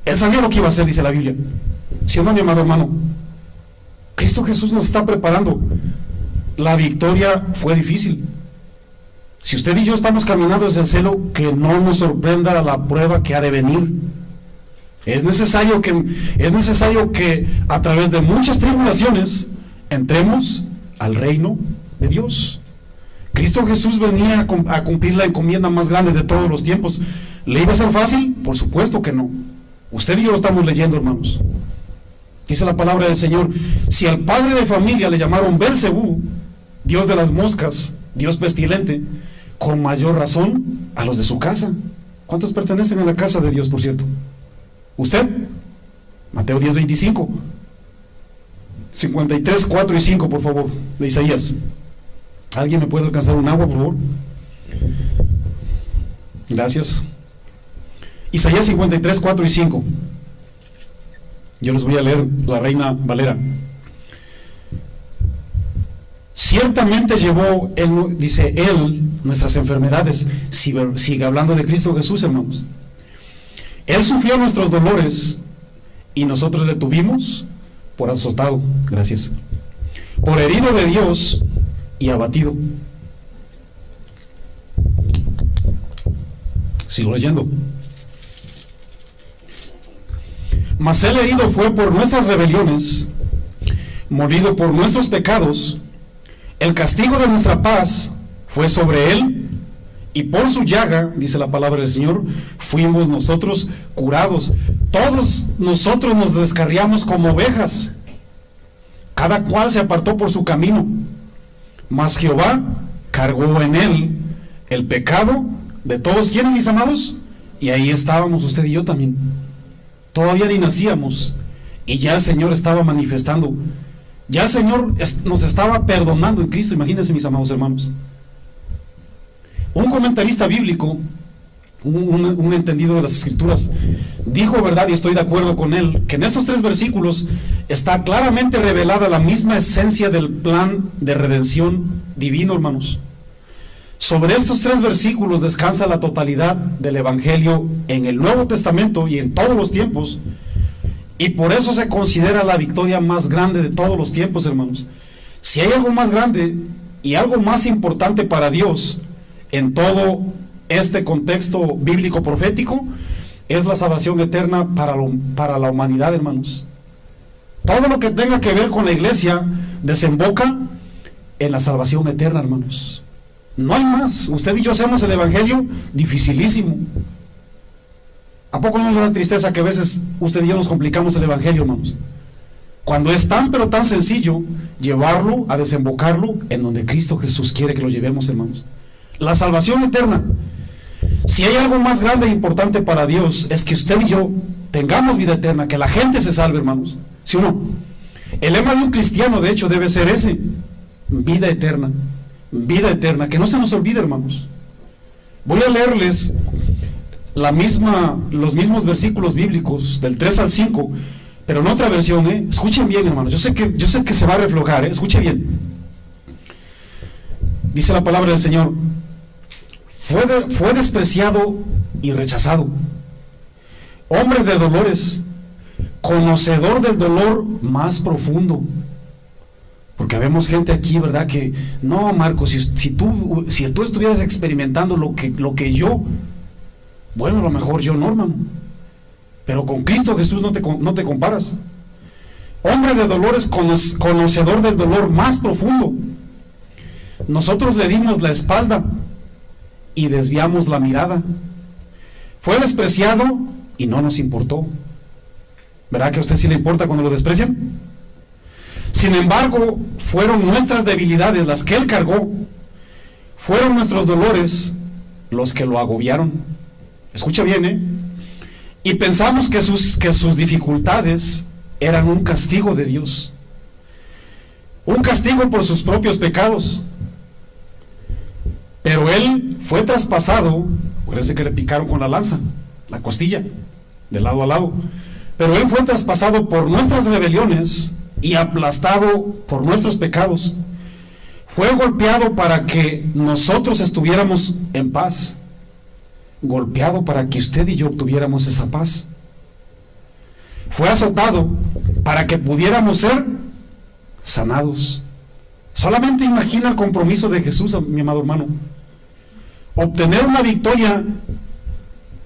Él sabía lo que iba a hacer, dice la Biblia. ¿Sí o no, mi amado hermano? Cristo Jesús nos está preparando. La victoria fue difícil. Si usted y yo estamos caminando desde el cielo, que no nos sorprenda la prueba que ha de venir. Es necesario que a través de muchas tribulaciones entremos al reino de Dios. Cristo Jesús venía a cumplir la encomienda más grande de todos los tiempos. ¿Le iba a ser fácil? Por supuesto que no. Usted y yo lo estamos leyendo, hermanos. Dice la palabra del Señor, si al padre de familia le llamaron Belcebú, Dios de las moscas, Dios pestilente, con mayor razón a los de su casa. ¿Cuántos pertenecen a la casa de Dios, por cierto? ¿Usted? Mateo 10:25, 53, 4 y 5, por favor, de Isaías. ¿Alguien me puede alcanzar un agua, por favor? Gracias. Isaías 53, 4 y 5. Yo les voy a leer la Reina Valera. Ciertamente llevó él, dice él, nuestras enfermedades. Sigue hablando de Cristo Jesús, hermanos. Él sufrió nuestros dolores y nosotros le tuvimos por azotado, gracias, por herido de Dios y abatido. Sigo leyendo. Mas él herido fue por nuestras rebeliones, molido por nuestros pecados. El castigo de nuestra paz fue sobre él, y por su llaga, dice la palabra del Señor, fuimos nosotros curados. Todos nosotros nos descarriamos como ovejas, cada cual se apartó por su camino, mas Jehová cargó en él el pecado de todos. ¿Quiénes, mis amados? Y ahí estábamos usted y yo también. Todavía ni nacíamos y ya el Señor estaba manifestando. Ya el Señor nos estaba perdonando en Cristo. Imagínense, mis amados hermanos. Un comentarista bíblico, un entendido de las Escrituras, dijo, verdad, y estoy de acuerdo con él, que en estos 3 versículos está claramente revelada la misma esencia del plan de redención divino, hermanos. Sobre estos 3 versículos descansa la totalidad del Evangelio en el Nuevo Testamento y en todos los tiempos, y por eso se considera la victoria más grande de todos los tiempos, hermanos. Si hay algo más grande y algo más importante para Dios en todo este contexto bíblico profético, es la salvación eterna para la humanidad, hermanos. Todo lo que tenga que ver con la iglesia desemboca en la salvación eterna, hermanos. No hay más. Usted y yo hacemos el evangelio dificilísimo. ¿A poco no le da tristeza que a veces usted y yo nos complicamos el evangelio, hermanos? Cuando es tan pero tan sencillo llevarlo, a desembocarlo en donde Cristo Jesús quiere que lo llevemos, hermanos. La salvación eterna. Si hay algo más grande e importante para Dios, es que usted y yo tengamos vida eterna, que la gente se salve, hermanos. ¿Sí o no? El lema de un cristiano, de hecho, debe ser ese: vida eterna. Vida eterna, que no se nos olvide, hermanos. Voy a leerles los mismos versículos bíblicos del 3 al 5, pero en otra versión, Escuchen bien, hermanos. Yo sé que se va a reflejar, Escuche bien. Dice la palabra del Señor: fue despreciado y rechazado, hombre de dolores, conocedor del dolor más profundo. Porque vemos gente aquí, ¿verdad? Que, no, Marcos, si tú estuvieras experimentando lo que yo, bueno, a lo mejor yo no, hermano, pero con Cristo Jesús no te comparas. Hombre de dolores, conocedor del dolor más profundo. Nosotros le dimos la espalda y desviamos la mirada. Fue despreciado y no nos importó. ¿Verdad que a usted sí le importa cuando lo desprecian? Sin embargo, fueron nuestras debilidades las que Él cargó, fueron nuestros dolores los que lo agobiaron. Escucha bien, y pensamos que sus dificultades eran un castigo de Dios, un castigo por sus propios pecados. Pero Él fue traspasado, parece que le picaron con la lanza, la costilla, de lado a lado, pero Él fue traspasado por nuestras rebeliones y aplastado por nuestros pecados. Fue golpeado para que nosotros estuviéramos en paz, golpeado para que usted y yo obtuviéramos esa paz. Fue azotado para que pudiéramos ser sanados. Solamente imagina el compromiso de Jesús, mi amado hermano. Obtener una victoria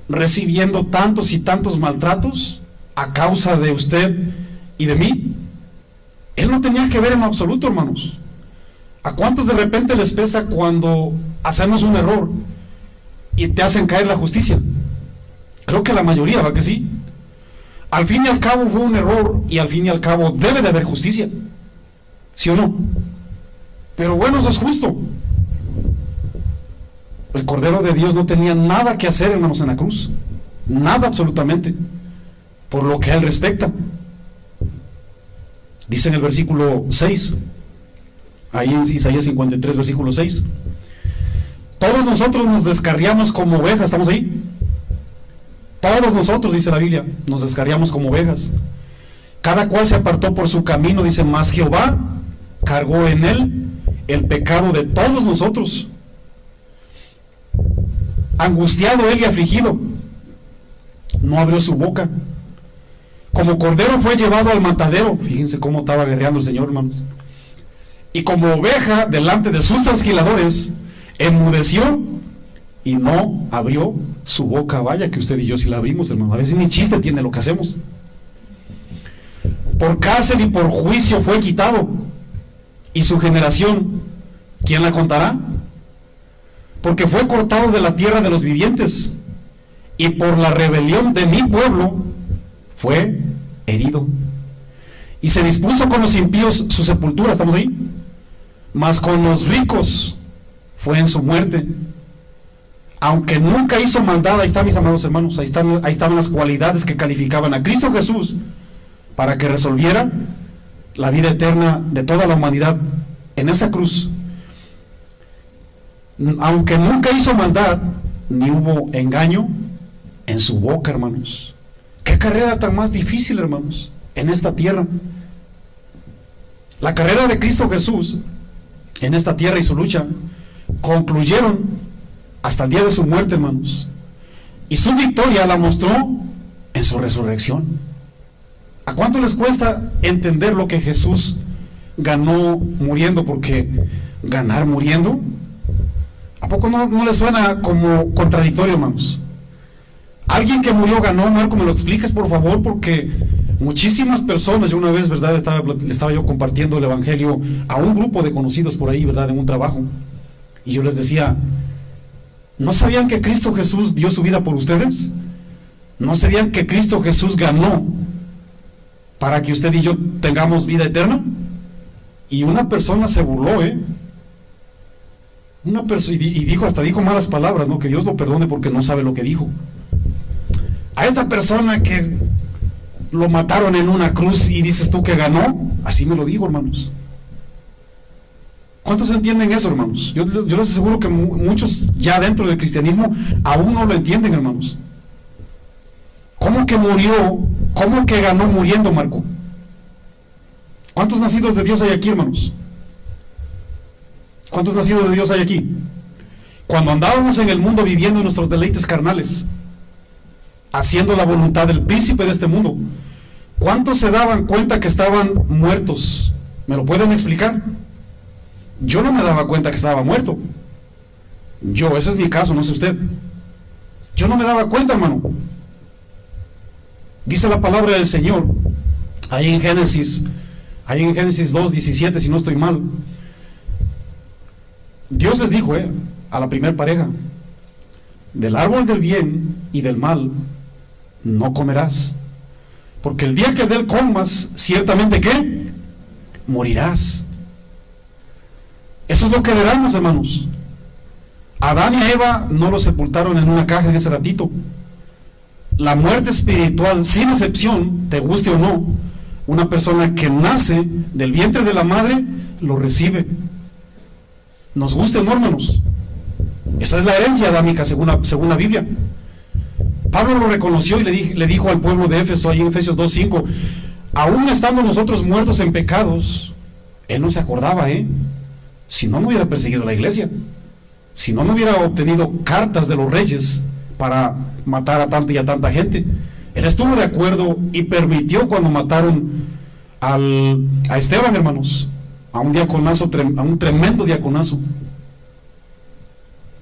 recibiendo tantos y tantos maltratos a causa de usted y de mí. Él no tenía que ver en lo absoluto, hermanos. ¿A cuántos de repente les pesa cuando hacemos un error y te hacen caer la justicia? Creo que la mayoría, ¿va que sí? Al fin y al cabo fue un error y al fin y al cabo debe de haber justicia, ¿sí o no? Pero bueno, eso es justo. El Cordero de Dios no tenía nada que hacer, hermanos, en la cruz. Nada absolutamente, por lo que a Él respecta. Dice en el versículo 6, ahí en Isaías 53, versículo 6: todos nosotros nos descarriamos como ovejas. ¿Estamos ahí? Todos nosotros, dice la Biblia, nos descarriamos como ovejas. Cada cual se apartó por su camino, dice, mas Jehová cargó en él el pecado de todos nosotros. Angustiado él y afligido, no abrió su boca. Como cordero fue llevado al matadero. Fíjense cómo estaba guerreando el Señor, hermanos. Y como oveja delante de sus trasquiladores, enmudeció y no abrió su boca. Vaya que usted y yo sí la abrimos, hermano. A veces ni chiste tiene lo que hacemos. Por cárcel y por juicio fue quitado. Y su generación, ¿quién la contará? Porque fue cortado de la tierra de los vivientes, y por la rebelión de mi pueblo fue herido. Y se dispuso con los impíos su sepultura, ¿estamos ahí? Mas con los ricos fue en su muerte. Aunque nunca hizo maldad. Ahí está, mis amados hermanos, ahí estaban las cualidades que calificaban a Cristo Jesús para que resolviera la vida eterna de toda la humanidad en esa cruz. Aunque nunca hizo maldad, ni hubo engaño en su boca, hermanos. Qué carrera tan más difícil, hermanos, en esta tierra. La carrera de Cristo Jesús en esta tierra y su lucha concluyeron hasta el día de su muerte, hermanos. Y su victoria la mostró en su resurrección. ¿A cuánto les cuesta entender lo que Jesús ganó muriendo? Porque ganar muriendo, ¿a poco no les suena como contradictorio, hermanos? Alguien que murió ganó. Marco, me lo expliques, por favor, porque muchísimas personas, yo una vez, ¿verdad?, estaba yo compartiendo el evangelio a un grupo de conocidos por ahí, ¿verdad?, en un trabajo, y yo les decía, ¿no sabían que Cristo Jesús dio su vida por ustedes? ¿No sabían que Cristo Jesús ganó para que usted y yo tengamos vida eterna? Y una persona se burló, dijo malas palabras, ¿no? Que Dios lo perdone porque no sabe lo que dijo. A esta persona que lo mataron en una cruz y dices tú que ganó, así me lo digo, hermanos. ¿Cuántos entienden eso, hermanos? Yo les aseguro que muchos ya dentro del cristianismo aún no lo entienden, hermanos. ¿Cómo que murió? ¿Cómo que ganó muriendo, Marco? ¿Cuántos nacidos de Dios hay aquí, hermanos? ¿Cuántos nacidos de Dios hay aquí? Cuando andábamos en el mundo viviendo nuestros deleites carnales, haciendo la voluntad del príncipe de este mundo, ¿cuántos se daban cuenta que estaban muertos? ¿Me lo pueden explicar? Yo no me daba cuenta que estaba muerto. Ese es mi caso, no sé usted. Yo no me daba cuenta, hermano. Dice la palabra del Señor ahí en Génesis 2:17, si no estoy mal. Dios les dijo a la primer pareja: del árbol del bien y del mal no comerás, porque el día que de él comas, ciertamente ¿qué? Morirás. Eso es lo que veremos, hermanos. Adán y Eva no lo sepultaron en una caja en ese ratito. La muerte espiritual, sin excepción, te guste o no, una persona que nace del vientre de la madre lo recibe. Nos guste o no, hermanos. Esa es la herencia adámica según la Biblia. Pablo lo reconoció y le dijo al pueblo de Éfeso, ahí en Efesios 2:5, aún estando nosotros muertos en pecados, él no se acordaba, si no, no hubiera perseguido a la iglesia, si no, no hubiera obtenido cartas de los reyes para matar a tanta y a tanta gente. Él estuvo de acuerdo y permitió cuando mataron a Esteban, hermanos, a un diaconazo, a un tremendo diaconazo.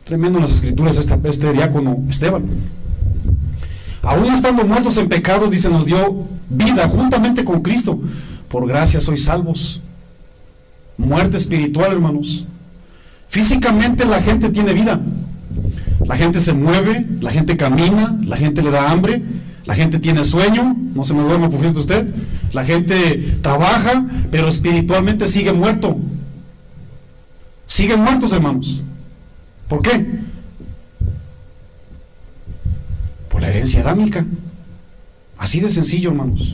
Tremendo en las escrituras este diácono Esteban. Aún estando muertos en pecados, dice, nos dio vida juntamente con Cristo. Por gracia sois salvos. Muerte espiritual, hermanos. Físicamente la gente tiene vida. La gente se mueve, la gente camina, la gente le da hambre, la gente tiene sueño, no se me duerma por cierto usted. La gente trabaja, pero espiritualmente sigue muerto. Siguen muertos, hermanos. ¿Por qué? Por la herencia adámica. Así de sencillo, hermanos.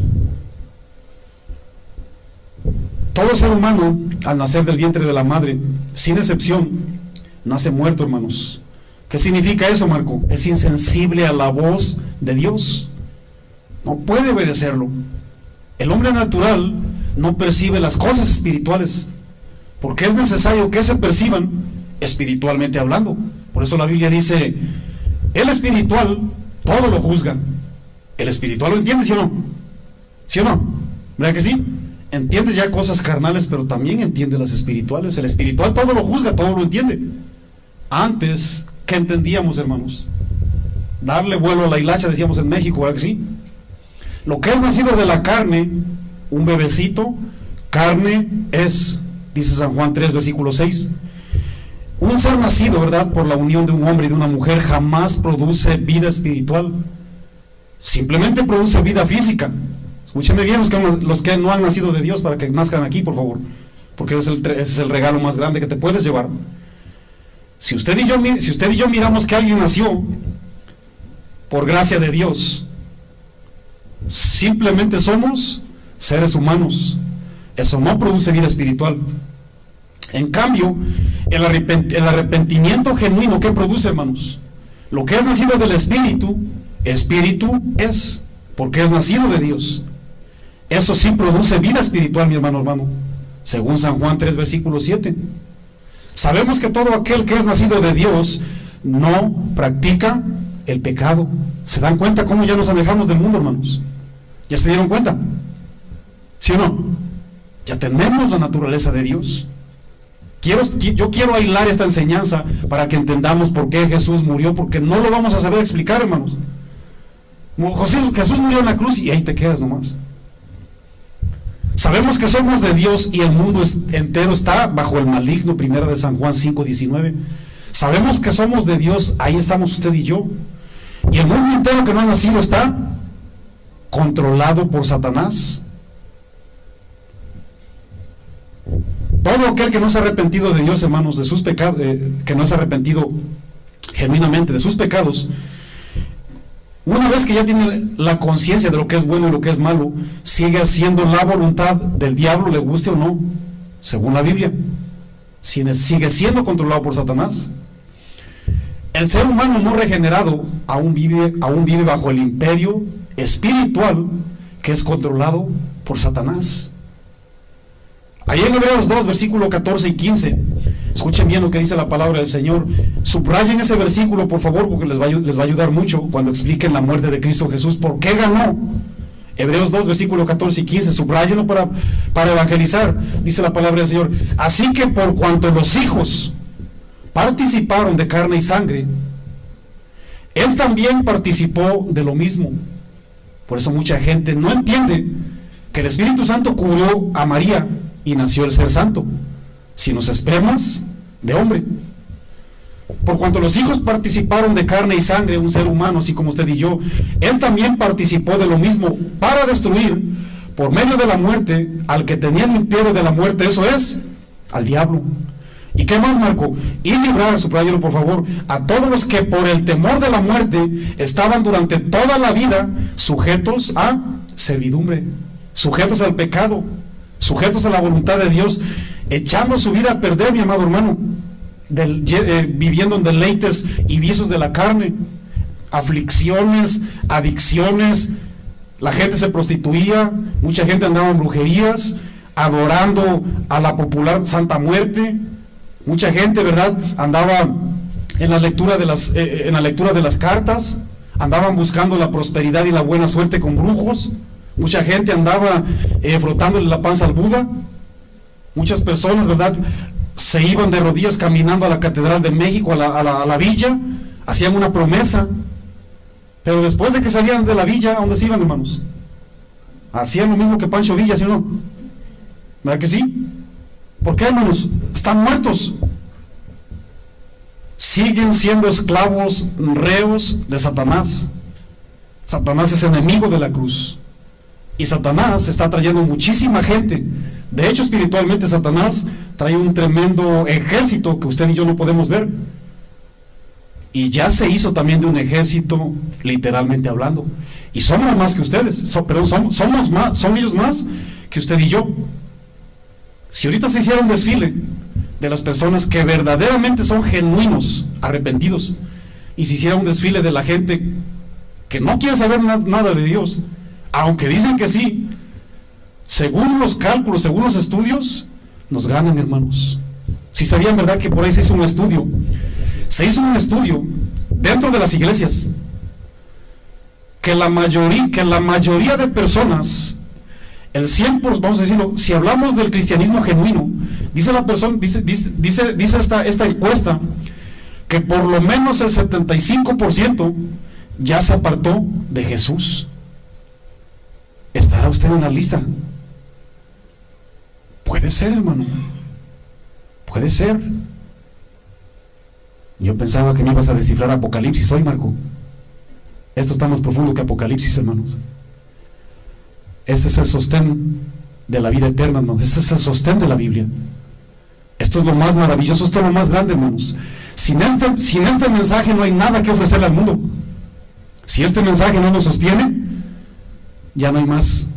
Todo ser humano, al nacer del vientre de la madre, sin excepción, nace muerto, hermanos. ¿Qué significa eso, Marco? Es insensible a la voz de Dios. No puede obedecerlo. El hombre natural no percibe las cosas espirituales, porque es necesario que se perciban espiritualmente hablando. Por eso la Biblia dice, el espiritual todo lo juzga, El espiritual lo entiende, ¿sí o no? ¿Sí o no? ¿Verdad que sí? Entiendes ya cosas carnales, pero también entiende las espirituales. El espiritual todo lo juzga, todo lo entiende. Antes, ¿qué entendíamos, hermanos? Darle vuelo a la hilacha, decíamos en México, ¿verdad que sí? Lo que es nacido de la carne, un bebecito, carne es, dice San Juan 3, versículo 6. Un ser nacido, ¿verdad?, por la unión de un hombre y de una mujer jamás produce vida espiritual. Simplemente produce vida física. Escúcheme bien los que no han nacido de Dios, para que nazcan aquí, por favor, porque ese es el regalo más grande que te puedes llevar. Si usted y yo miramos que alguien nació por gracia de Dios, simplemente somos seres humanos. Eso no produce vida espiritual. En cambio, el arrepentimiento genuino, ¿qué produce, hermanos? Lo que es nacido del Espíritu, Espíritu es, porque es nacido de Dios. Eso sí produce vida espiritual, mi hermano, según San Juan 3, versículo 7. Sabemos que todo aquel que es nacido de Dios no practica el pecado. ¿Se dan cuenta cómo ya nos alejamos del mundo, hermanos? ¿Ya se dieron cuenta? ¿Sí o no? Ya tenemos la naturaleza de Dios. Yo quiero aislar esta enseñanza para que entendamos por qué Jesús murió, porque no lo vamos a saber explicar, hermanos. Jesús murió en la cruz y ahí te quedas nomás. Sabemos que somos de Dios y el mundo entero está bajo el maligno, primera de San Juan 5:19. Sabemos que somos de Dios, ahí estamos usted y yo. Y el mundo entero que no ha nacido está controlado por Satanás. Todo aquel que no se ha arrepentido de Dios, hermanos, de sus pecados, que no se ha arrepentido genuinamente de sus pecados, una vez que ya tiene la conciencia de lo que es bueno y lo que es malo, sigue haciendo la voluntad del diablo, le guste o no, según la Biblia. Sigue siendo controlado por Satanás. El ser humano no regenerado aún vive bajo el imperio espiritual que es controlado por Satanás. Ahí en Hebreos 2, versículo 14 y 15, escuchen bien lo que dice la palabra del Señor. Subrayen ese versículo, por favor, porque les va a ayudar mucho cuando expliquen la muerte de Cristo Jesús. ¿Por qué ganó? Hebreos 2, versículo 14 y 15, subrayenlo para evangelizar. Dice la palabra del Señor: así que por cuanto los hijos participaron de carne y sangre, Él también participó de lo mismo. Por eso mucha gente no entiende que el Espíritu Santo cubrió a María y nació el ser santo, sino espermas de hombre. Por cuanto los hijos participaron de carne y sangre, un ser humano así como usted y yo, Él también participó de lo mismo para destruir por medio de la muerte al que tenía el imperio de la muerte, eso es, al diablo. ¿Y qué más, Marco? Y librar, subrayalo por favor, a todos los que por el temor de la muerte estaban durante toda la vida sujetos a servidumbre, sujetos al pecado, sujetos a la voluntad de Dios, echando su vida a perder, mi amado hermano, viviendo en deleites y vicios de la carne, aflicciones, adicciones. La gente se prostituía, mucha gente andaba en brujerías, adorando a la popular Santa Muerte. Mucha gente, ¿verdad?, andaba en la lectura de las cartas, andaban buscando la prosperidad y la buena suerte con brujos. Mucha gente andaba frotándole la panza al Buda. Muchas personas, ¿verdad?, se iban de rodillas caminando a la Catedral de México, a la villa, hacían una promesa, pero después de que salían de la villa, ¿a dónde se iban, hermanos? Hacían lo mismo que Pancho Villa, ¿sí o no? ¿Verdad que sí? ¿Por qué, hermanos? Están muertos. Siguen siendo esclavos, reos de Satanás. Satanás es enemigo de la cruz. Y Satanás está trayendo muchísima gente. De hecho, espiritualmente Satanás trae un tremendo ejército que usted y yo no podemos ver. Y ya se hizo también de un ejército, literalmente hablando. Y somos más que ustedes. Son ellos más que usted y yo. Si ahorita se hiciera un desfile de las personas que verdaderamente son genuinos, arrepentidos, y se hiciera un desfile de la gente que no quiere saber nada de Dios, aunque dicen que sí, según los cálculos, según los estudios, nos ganan, hermanos. Si sabían, verdad, que por ahí se hizo un estudio dentro de las iglesias, que la mayoría de personas, el 100%, vamos a decirlo, si hablamos del cristianismo genuino, dice la persona, dice esta encuesta, que por lo menos el 75% ya se apartó de Jesús. ¿Estará usted en la lista? Puede ser, hermano. Puede ser. Yo pensaba que me ibas a descifrar Apocalipsis hoy, Marco. Esto está más profundo que Apocalipsis, hermanos. Este es el sostén de la vida eterna, hermanos. Este es el sostén de la Biblia. Esto es lo más maravilloso, esto es lo más grande, hermanos. Sin este mensaje no hay nada que ofrecerle al mundo. Si este mensaje no nos sostiene, ya no hay más.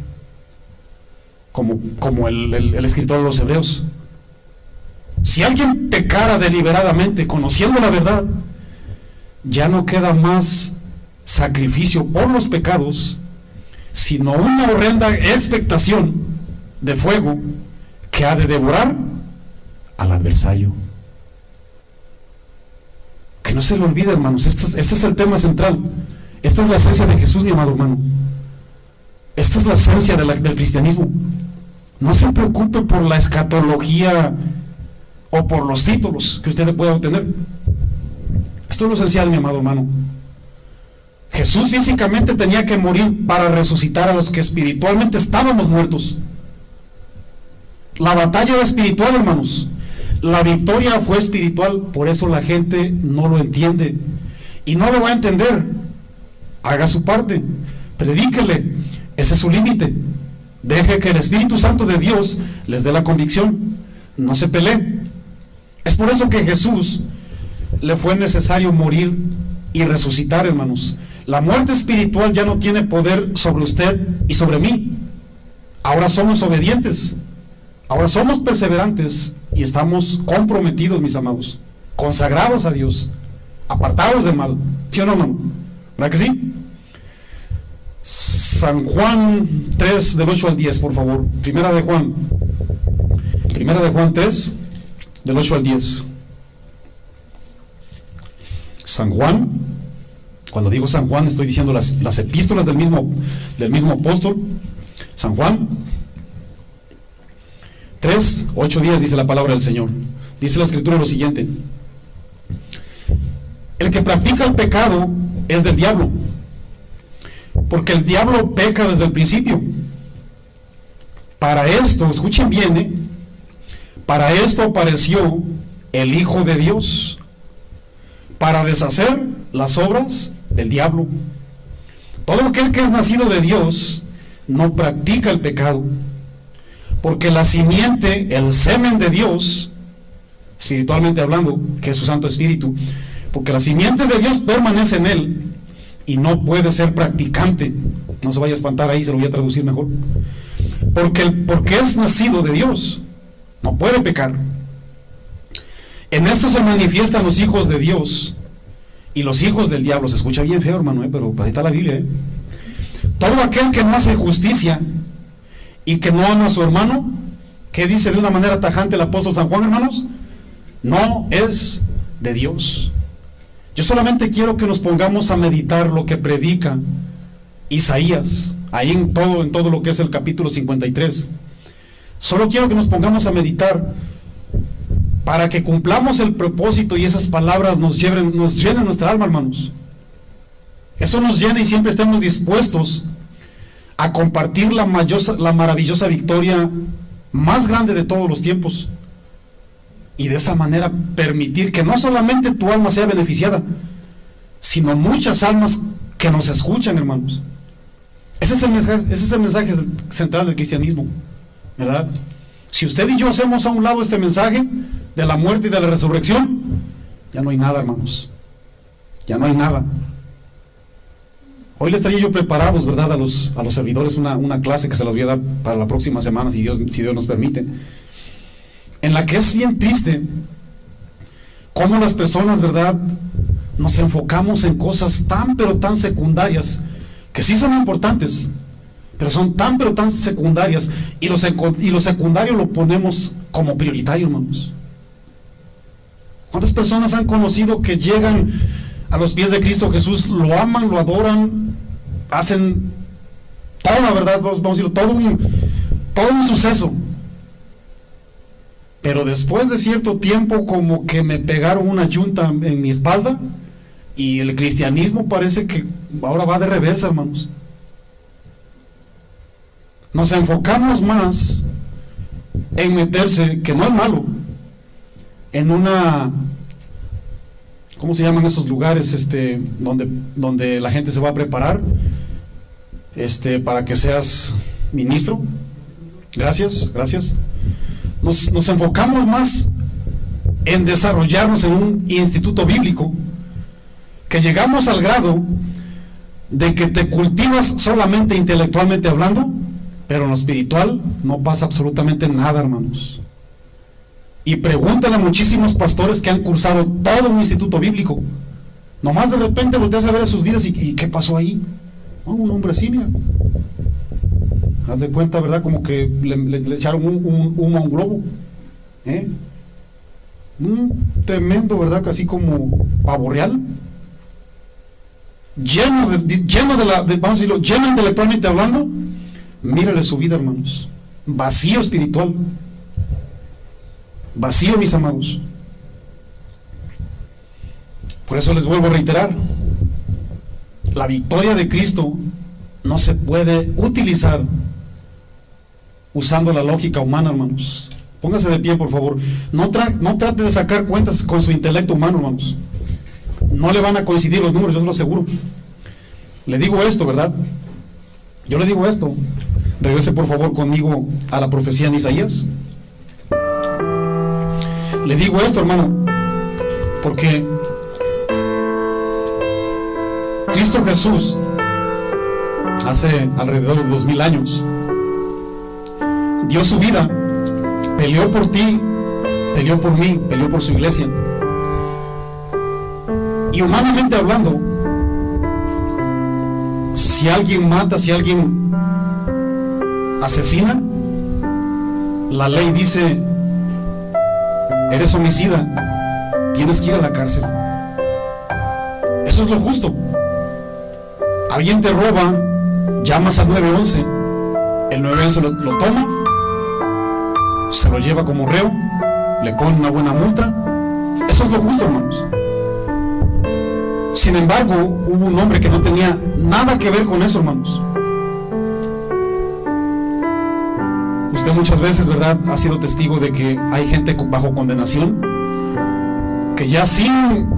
Como el escritor de los Hebreos. Si alguien pecara deliberadamente, conociendo la verdad, ya no queda más sacrificio por los pecados, sino una horrenda expectación de fuego que ha de devorar al adversario. Que no se le olvide, hermanos, este es el tema central. Esta es la esencia de Jesús, mi amado hermano. Esta es la esencia del cristianismo. No se preocupe por la escatología o por los títulos que usted pueda obtener. Esto es lo esencial, mi amado hermano. Jesús físicamente tenía que morir para resucitar a los que espiritualmente estábamos muertos. La batalla era espiritual, hermanos. La victoria fue espiritual, por eso la gente no lo entiende y no lo va a entender. Haga su parte, predíquele, ese es su límite. Deje que el Espíritu Santo de Dios les dé la convicción. No se pelee. Es por eso que Jesús le fue necesario morir y resucitar, hermanos. La muerte espiritual ya no tiene poder sobre usted y sobre mí. Ahora somos obedientes, ahora somos perseverantes y estamos comprometidos, mis amados, consagrados a Dios, apartados del mal. ¿Sí o no, hermano? ¿Verdad que sí? San Juan 3, del 8 al 10, por favor. Primera de Juan 3, del 8 al 10. San Juan, cuando digo San Juan estoy diciendo las epístolas del mismo apóstol. San Juan 3, 8, 10 dice la palabra del Señor. Dice la Escritura lo siguiente: el que practica el pecado es del diablo, porque el diablo peca desde el principio. Para esto, escuchen bien, para esto apareció el Hijo de Dios, para deshacer las obras del diablo. Todo aquel que es nacido de Dios no practica el pecado, porque la simiente, el semen de Dios, espiritualmente hablando, que es su Santo Espíritu, porque la simiente de Dios permanece en él y no puede ser practicante. No se vaya a espantar ahí, se lo voy a traducir mejor. Porque es nacido de Dios, no puede pecar. En esto se manifiestan los hijos de Dios y los hijos del diablo. Se escucha bien feo, hermano, pero ahí está la Biblia. Todo aquel que no hace justicia y que no ama a su hermano, ¿qué dice de una manera tajante el apóstol San Juan, hermanos? No es de Dios. Yo solamente quiero que nos pongamos a meditar lo que predica Isaías, ahí en todo lo que es el capítulo 53. Solo quiero que nos pongamos a meditar para que cumplamos el propósito y esas palabras nos llenen nuestra alma, hermanos. Eso nos llena y siempre estemos dispuestos a compartir la maravillosa victoria más grande de todos los tiempos, y de esa manera permitir que no solamente tu alma sea beneficiada, sino muchas almas que nos escuchan, hermanos. Ese es el mensaje central del cristianismo, ¿verdad? Si usted y yo hacemos a un lado este mensaje de la muerte y de la resurrección, ya no hay nada, hermanos. Ya no hay nada. Hoy les traía yo preparados, ¿verdad?, a los servidores una clase que se las voy a dar para la próxima semana, si Dios nos permite, en la que es bien triste cómo las personas, ¿verdad?, nos enfocamos en cosas tan pero tan secundarias, que sí son importantes, pero son tan pero tan secundarias, y lo secundario lo ponemos como prioritario, hermanos. ¿Cuántas personas han conocido que llegan a los pies de Cristo Jesús, lo aman, lo adoran, hacen toda, ¿verdad? Vamos a decirlo, todo un suceso. Pero después de cierto tiempo, como que me pegaron una yunta en mi espalda, y el cristianismo parece que ahora va de reversa, hermanos. Nos enfocamos más en meterse, que no es malo, en una, ¿cómo se llaman esos lugares donde la gente se va a preparar para que seas ministro? Gracias. Nos enfocamos más en desarrollarnos en un instituto bíblico, que llegamos al grado de que te cultivas solamente intelectualmente hablando, pero en lo espiritual no pasa absolutamente nada, hermanos. Y pregúntale a muchísimos pastores que han cursado todo un instituto bíblico, nomás de repente volteas a ver a sus vidas y ¿qué pasó ahí? Oh, un hombre así, mira. Haz de cuenta, ¿verdad? Como que le echaron un humo a un globo. Un tremendo, ¿verdad? Casi como pavo real. Lleno vamos a decirlo, lleno intelectualmente hablando. Mírale su vida, hermanos. Vacío espiritual. Vacío, mis amados. Por eso les vuelvo a reiterar: la victoria de Cristo no se puede utilizar usando la lógica humana, hermanos. Póngase de pie, por favor. No trate de sacar cuentas con su intelecto humano, hermanos. No le van a coincidir los números, yo se lo aseguro. Le digo esto, ¿verdad? Yo le digo esto. Regrese por favor conmigo a la profecía en Isaías. Le digo esto, hermano, porque Cristo Jesús, hace alrededor de 2000 años, dio su vida, peleó por ti, peleó por mí, peleó por su iglesia. Y humanamente hablando, si alguien mata, si alguien asesina, la ley dice: eres homicida, tienes que ir a la cárcel. Eso es lo justo. Alguien te roba, llamas al 911, el 911 lo toma, se lo lleva como reo, le pone una buena multa. Eso es lo justo, hermanos. Sin embargo, hubo un hombre que no tenía nada que ver con eso, hermanos. Usted muchas veces, ¿verdad?, ha sido testigo de que hay gente bajo condenación, que ya sin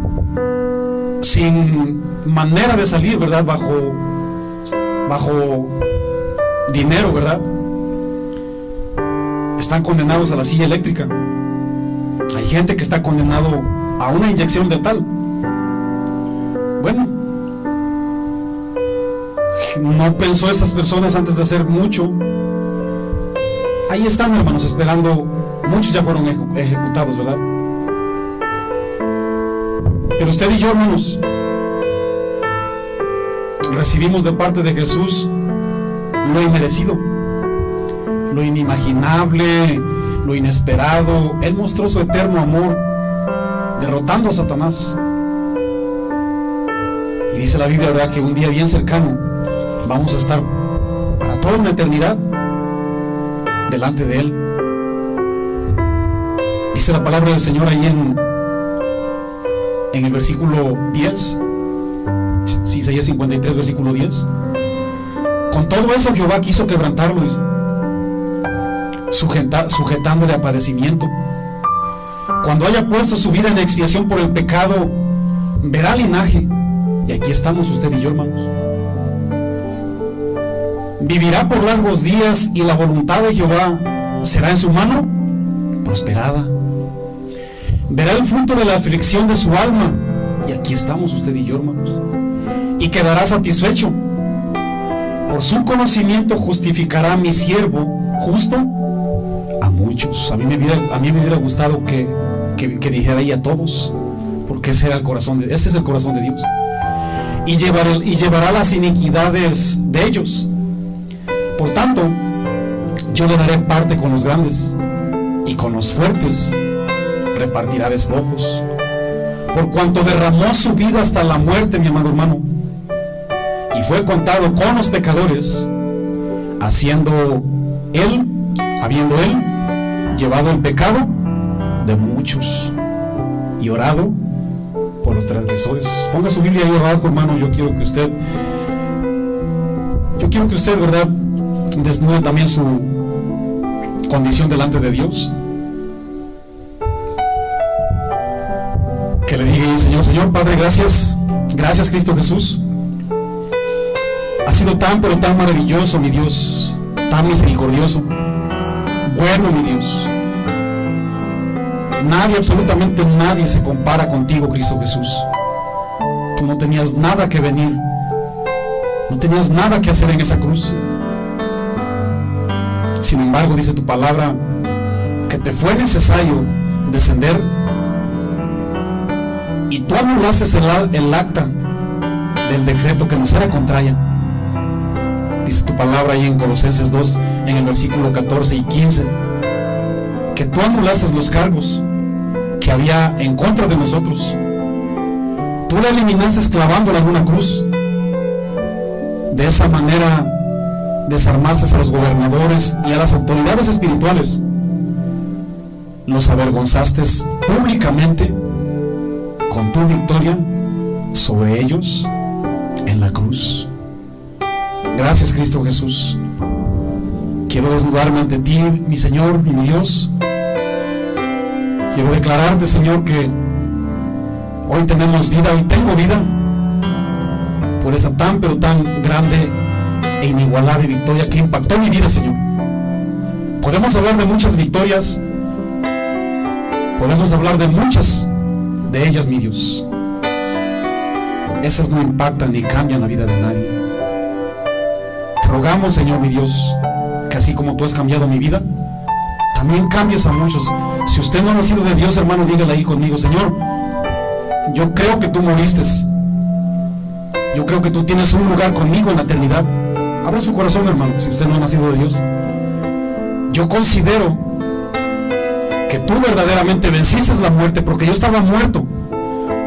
manera de salir, ¿verdad?, bajo dinero, ¿verdad?, están condenados a la silla eléctrica. Hay gente que está condenado a una inyección letal. Bueno, no pensó estas personas antes de hacer mucho. Ahí están, hermanos, esperando. Muchos ya fueron ejecutados, ¿verdad? Pero usted y yo, hermanos, recibimos de parte de Jesús lo inmerecido, lo inimaginable, lo inesperado. Él mostró su eterno amor derrotando a Satanás. Y dice la Biblia, ¿verdad?, que un día bien cercano vamos a estar para toda una eternidad delante de Él. Dice la palabra del Señor ahí en el versículo 10, Isaías 53, versículo 10. Con todo eso Jehová quiso quebrantarlo, dice, sujetándole a padecimiento. Cuando haya puesto su vida en expiación por el pecado, verá linaje. Y aquí estamos usted y yo, hermanos. Vivirá por largos días, y la voluntad de Jehová será en su mano prosperada. Verá el fruto de la aflicción de su alma. Y aquí estamos usted y yo, hermanos. Y quedará satisfecho. Por su conocimiento justificará a mi siervo justo a muchos. A mí me hubiera gustado que dijera ahí a todos, porque ese es el corazón de Dios. Y llevará las iniquidades de ellos. Por tanto, yo le daré parte con los grandes, y con los fuertes repartirá despojos. Por cuanto derramó su vida hasta la muerte, mi amado hermano, y fue contado con los pecadores, habiendo él llevado el pecado de muchos y orado por los transgresores. Ponga su Biblia ahí abajo, hermano. Yo quiero que usted, ¿verdad?, desnude también su condición delante de Dios. Que le diga, Señor Padre, gracias Cristo Jesús. Ha sido tan, pero tan maravilloso, mi Dios, tan misericordioso, bueno, mi Dios. Nadie, absolutamente nadie se compara contigo, Cristo Jesús. Tú no tenías nada que venir, no tenías nada que hacer en esa cruz. Sin embargo, dice tu palabra que te fue necesario descender y tú anulaste el acta del decreto que nos era contraria. Dice tu palabra ahí en Colosenses 2, en el versículo 14 y 15, que tú anulaste los cargos que había en contra de nosotros. Tú la eliminaste clavándola en una cruz. De esa manera desarmaste a los gobernadores y a las autoridades espirituales. Los avergonzaste públicamente con tu victoria sobre ellos en la cruz. Gracias, Cristo Jesús. Quiero desnudarme ante ti, mi Señor y mi Dios. Quiero declararte, Señor, que hoy tenemos vida, hoy tengo vida, por esa tan, pero tan grande e inigualable victoria que impactó mi vida, Señor. Podemos hablar de muchas victorias, podemos hablar de muchas de ellas, mi Dios. Esas no impactan ni cambian la vida de nadie. Te rogamos, Señor, mi Dios, que así como tú has cambiado mi vida, también cambies a muchos. Si usted no ha nacido de Dios, hermano, dígale ahí conmigo: Señor, yo creo que tú moriste, yo creo que tú tienes un lugar conmigo en la eternidad. Abra su corazón, hermano, si usted no ha nacido de Dios. Yo considero que tú verdaderamente venciste la muerte, porque yo estaba muerto.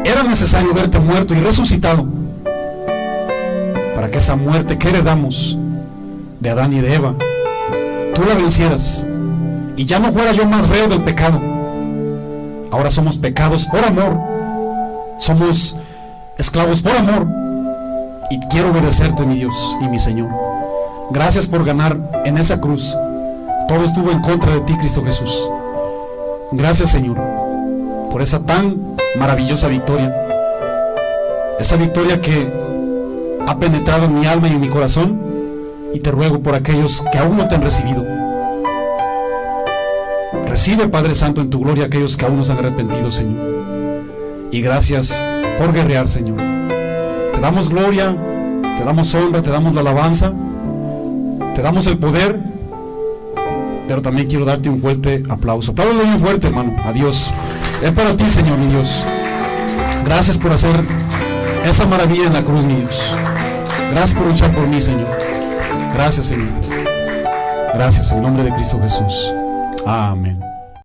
Era necesario verte muerto y resucitado para que esa muerte que heredamos de Adán y de Eva, tú la vencieras y ya no fuera yo más reo del pecado. Ahora somos pecados por amor, somos esclavos por amor, y quiero obedecerte, mi Dios y mi Señor. Gracias por ganar en esa cruz. Todo estuvo en contra de ti, Cristo Jesús. Gracias, Señor, por esa tan maravillosa victoria, esa victoria que ha penetrado en mi alma y en mi corazón. Y te ruego por aquellos que aún no te han recibido. Recibe, Padre Santo, en tu gloria aquellos que aún no se han arrepentido, Señor. Y gracias por guerrear, Señor. Te damos gloria, te damos honra, te damos la alabanza, te damos el poder. Pero también quiero darte un fuerte aplauso. Apláudalo muy fuerte, hermano, a Dios. Es para ti, Señor, mi Dios. Gracias por hacer esa maravilla en la cruz, mi Dios. Gracias por luchar por mí, Señor. Gracias, Señor. Gracias en nombre de Cristo Jesús. Amén.